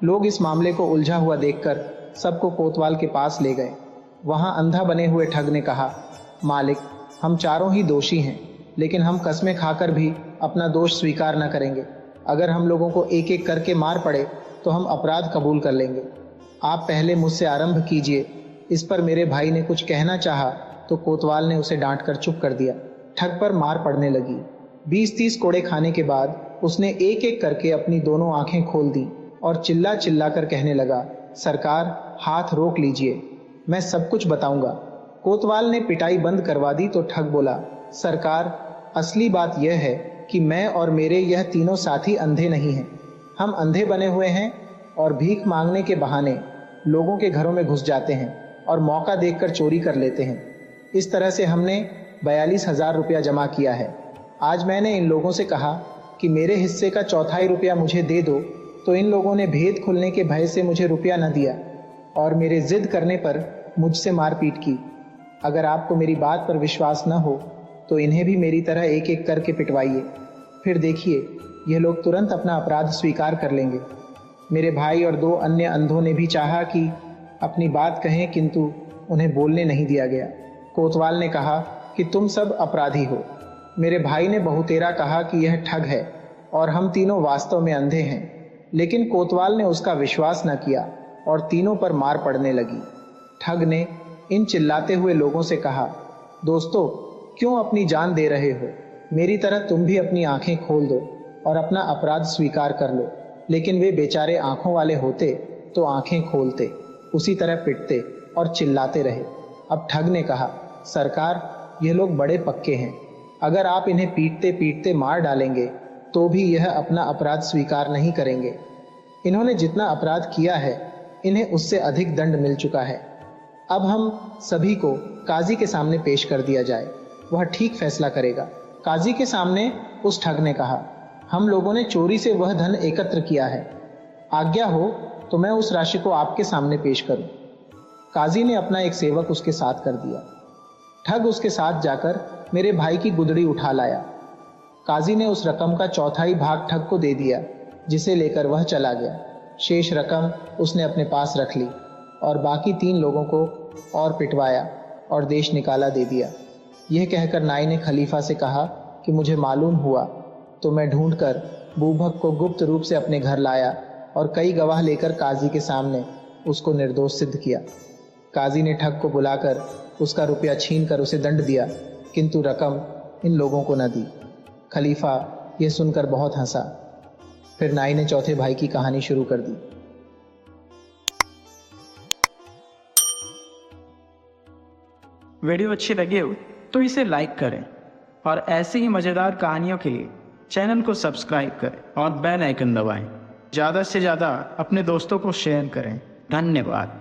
लोग इस मामले को उलझा हुआ देखकर सबको कोतवाल के पास ले गए। वहां अंधा बने हुए ठग ने कहा, मालिक, हम चारों ही दोषी हैं, लेकिन हम कसमें खाकर भी अपना दोष स्वीकार न करेंगे। अगर हम लोगों को एक एक करके मार पड़े तो हम अपराध कबूल कर लेंगे। आप पहले मुझसे आरंभ कीजिए। इस पर मेरे भाई ने कुछ कहना चाहा तो कोतवाल ने उसे डांट कर चुप कर दिया। ठग पर मार पड़ने लगी। 20-30 कोड़े खाने के बाद उसने एक एक करके अपनी दोनों आंखें खोल दी और चिल्ला चिल्ला कर कहने लगा, सरकार, हाथ रोक लीजिए, मैं सब कुछ बताऊंगा। कोतवाल ने पिटाई बंद करवा दी तो ठग बोला, सरकार, असली बात यह है कि मैं और मेरे यह तीनों साथी अंधे नहीं हैं। हम अंधे बने हुए हैं और भीख मांगने के बहाने लोगों के घरों में घुस जाते हैं और मौका देखकर चोरी कर लेते हैं। इस तरह से हमने 42,000 रुपया जमा किया है। आज मैंने इन लोगों से कहा कि मेरे हिस्से का 1/4 रुपया मुझे दे दो, तो इन लोगों ने भेद खुलने के भय से मुझे रुपया न दिया और मेरे जिद करने पर मुझसे मारपीट की। अगर आपको मेरी बात पर विश्वास न हो तो इन्हें भी मेरी तरह एक एक करके पिटवाइए, फिर देखिए यह लोग तुरंत अपना अपराध स्वीकार कर लेंगे। मेरे भाई और 2 अन्य अंधों ने भी चाहा कि अपनी बात कहें, किंतु उन्हें बोलने नहीं दिया गया। कोतवाल ने कहा कि तुम सब अपराधी हो। मेरे भाई ने बहुतेरा कहा कि यह ठग है और हम तीनों वास्तव में अंधे हैं, लेकिन कोतवाल ने उसका विश्वास न किया और तीनों पर मार पड़ने लगी। ठग ने इन चिल्लाते हुए लोगों से कहा, दोस्तों, क्यों अपनी जान दे रहे हो? मेरी तरह तुम भी अपनी आंखें खोल दो और अपना अपराध स्वीकार कर लो। लेकिन वे बेचारे आंखों वाले होते तो आंखें खोलते, उसी तरह पिटते और चिल्लाते रहे। अब ठग ने कहा, सरकार, यह लोग बड़े पक्के हैं। अगर आप इन्हें पीटते पीटते मार डालेंगे तो भी यह अपना अपराध स्वीकार नहीं करेंगे। इन्होंने जितना अपराध किया है, इन्हें उससे अधिक दंड मिल चुका है। अब हम सभी को काजी के सामने पेश कर दिया जाए, वह ठीक फैसला करेगा। काजी के सामने उस ठग ने कहा, हम लोगों ने चोरी से वह धन एकत्र किया है। आज्ञा हो तो मैं उस राशि को आपके सामने पेश करूं। काजी ने अपना एक सेवक उसके साथ कर दिया। ठग उसके साथ जाकर मेरे भाई की गुदड़ी उठा लाया। काजी ने उस रकम का 1/4 भाग ठग को दे दिया, जिसे लेकर वह चला गया। शेष रकम उसने अपने पास रख ली और बाकी 3 लोगों को और पिटवाया और देश निकाला दे दिया। यह कहकर नाई ने खलीफा से कहा कि मुझे मालूम हुआ तो मैं ढूंढकर बूभक को गुप्त रूप से अपने घर लाया और कई गवाह लेकर काजी के सामने उसको निर्दोष सिद्ध किया। काजी ने ठग को बुलाकर उसका रुपया छीनकर उसे दंड दिया, किंतु रकम इन लोगों को न दी। खलीफा यह सुनकर बहुत हंसा। फिर नाई ने चौथे भाई की कहानी शुरू कर दी। वीडियो अच्छी लगी हो तो इसे लाइक करें और ऐसी ही मज़ेदार कहानियों के लिए चैनल को सब्सक्राइब करें और बेल आइकन दबाएं। ज़्यादा से ज़्यादा अपने दोस्तों को शेयर करें। धन्यवाद।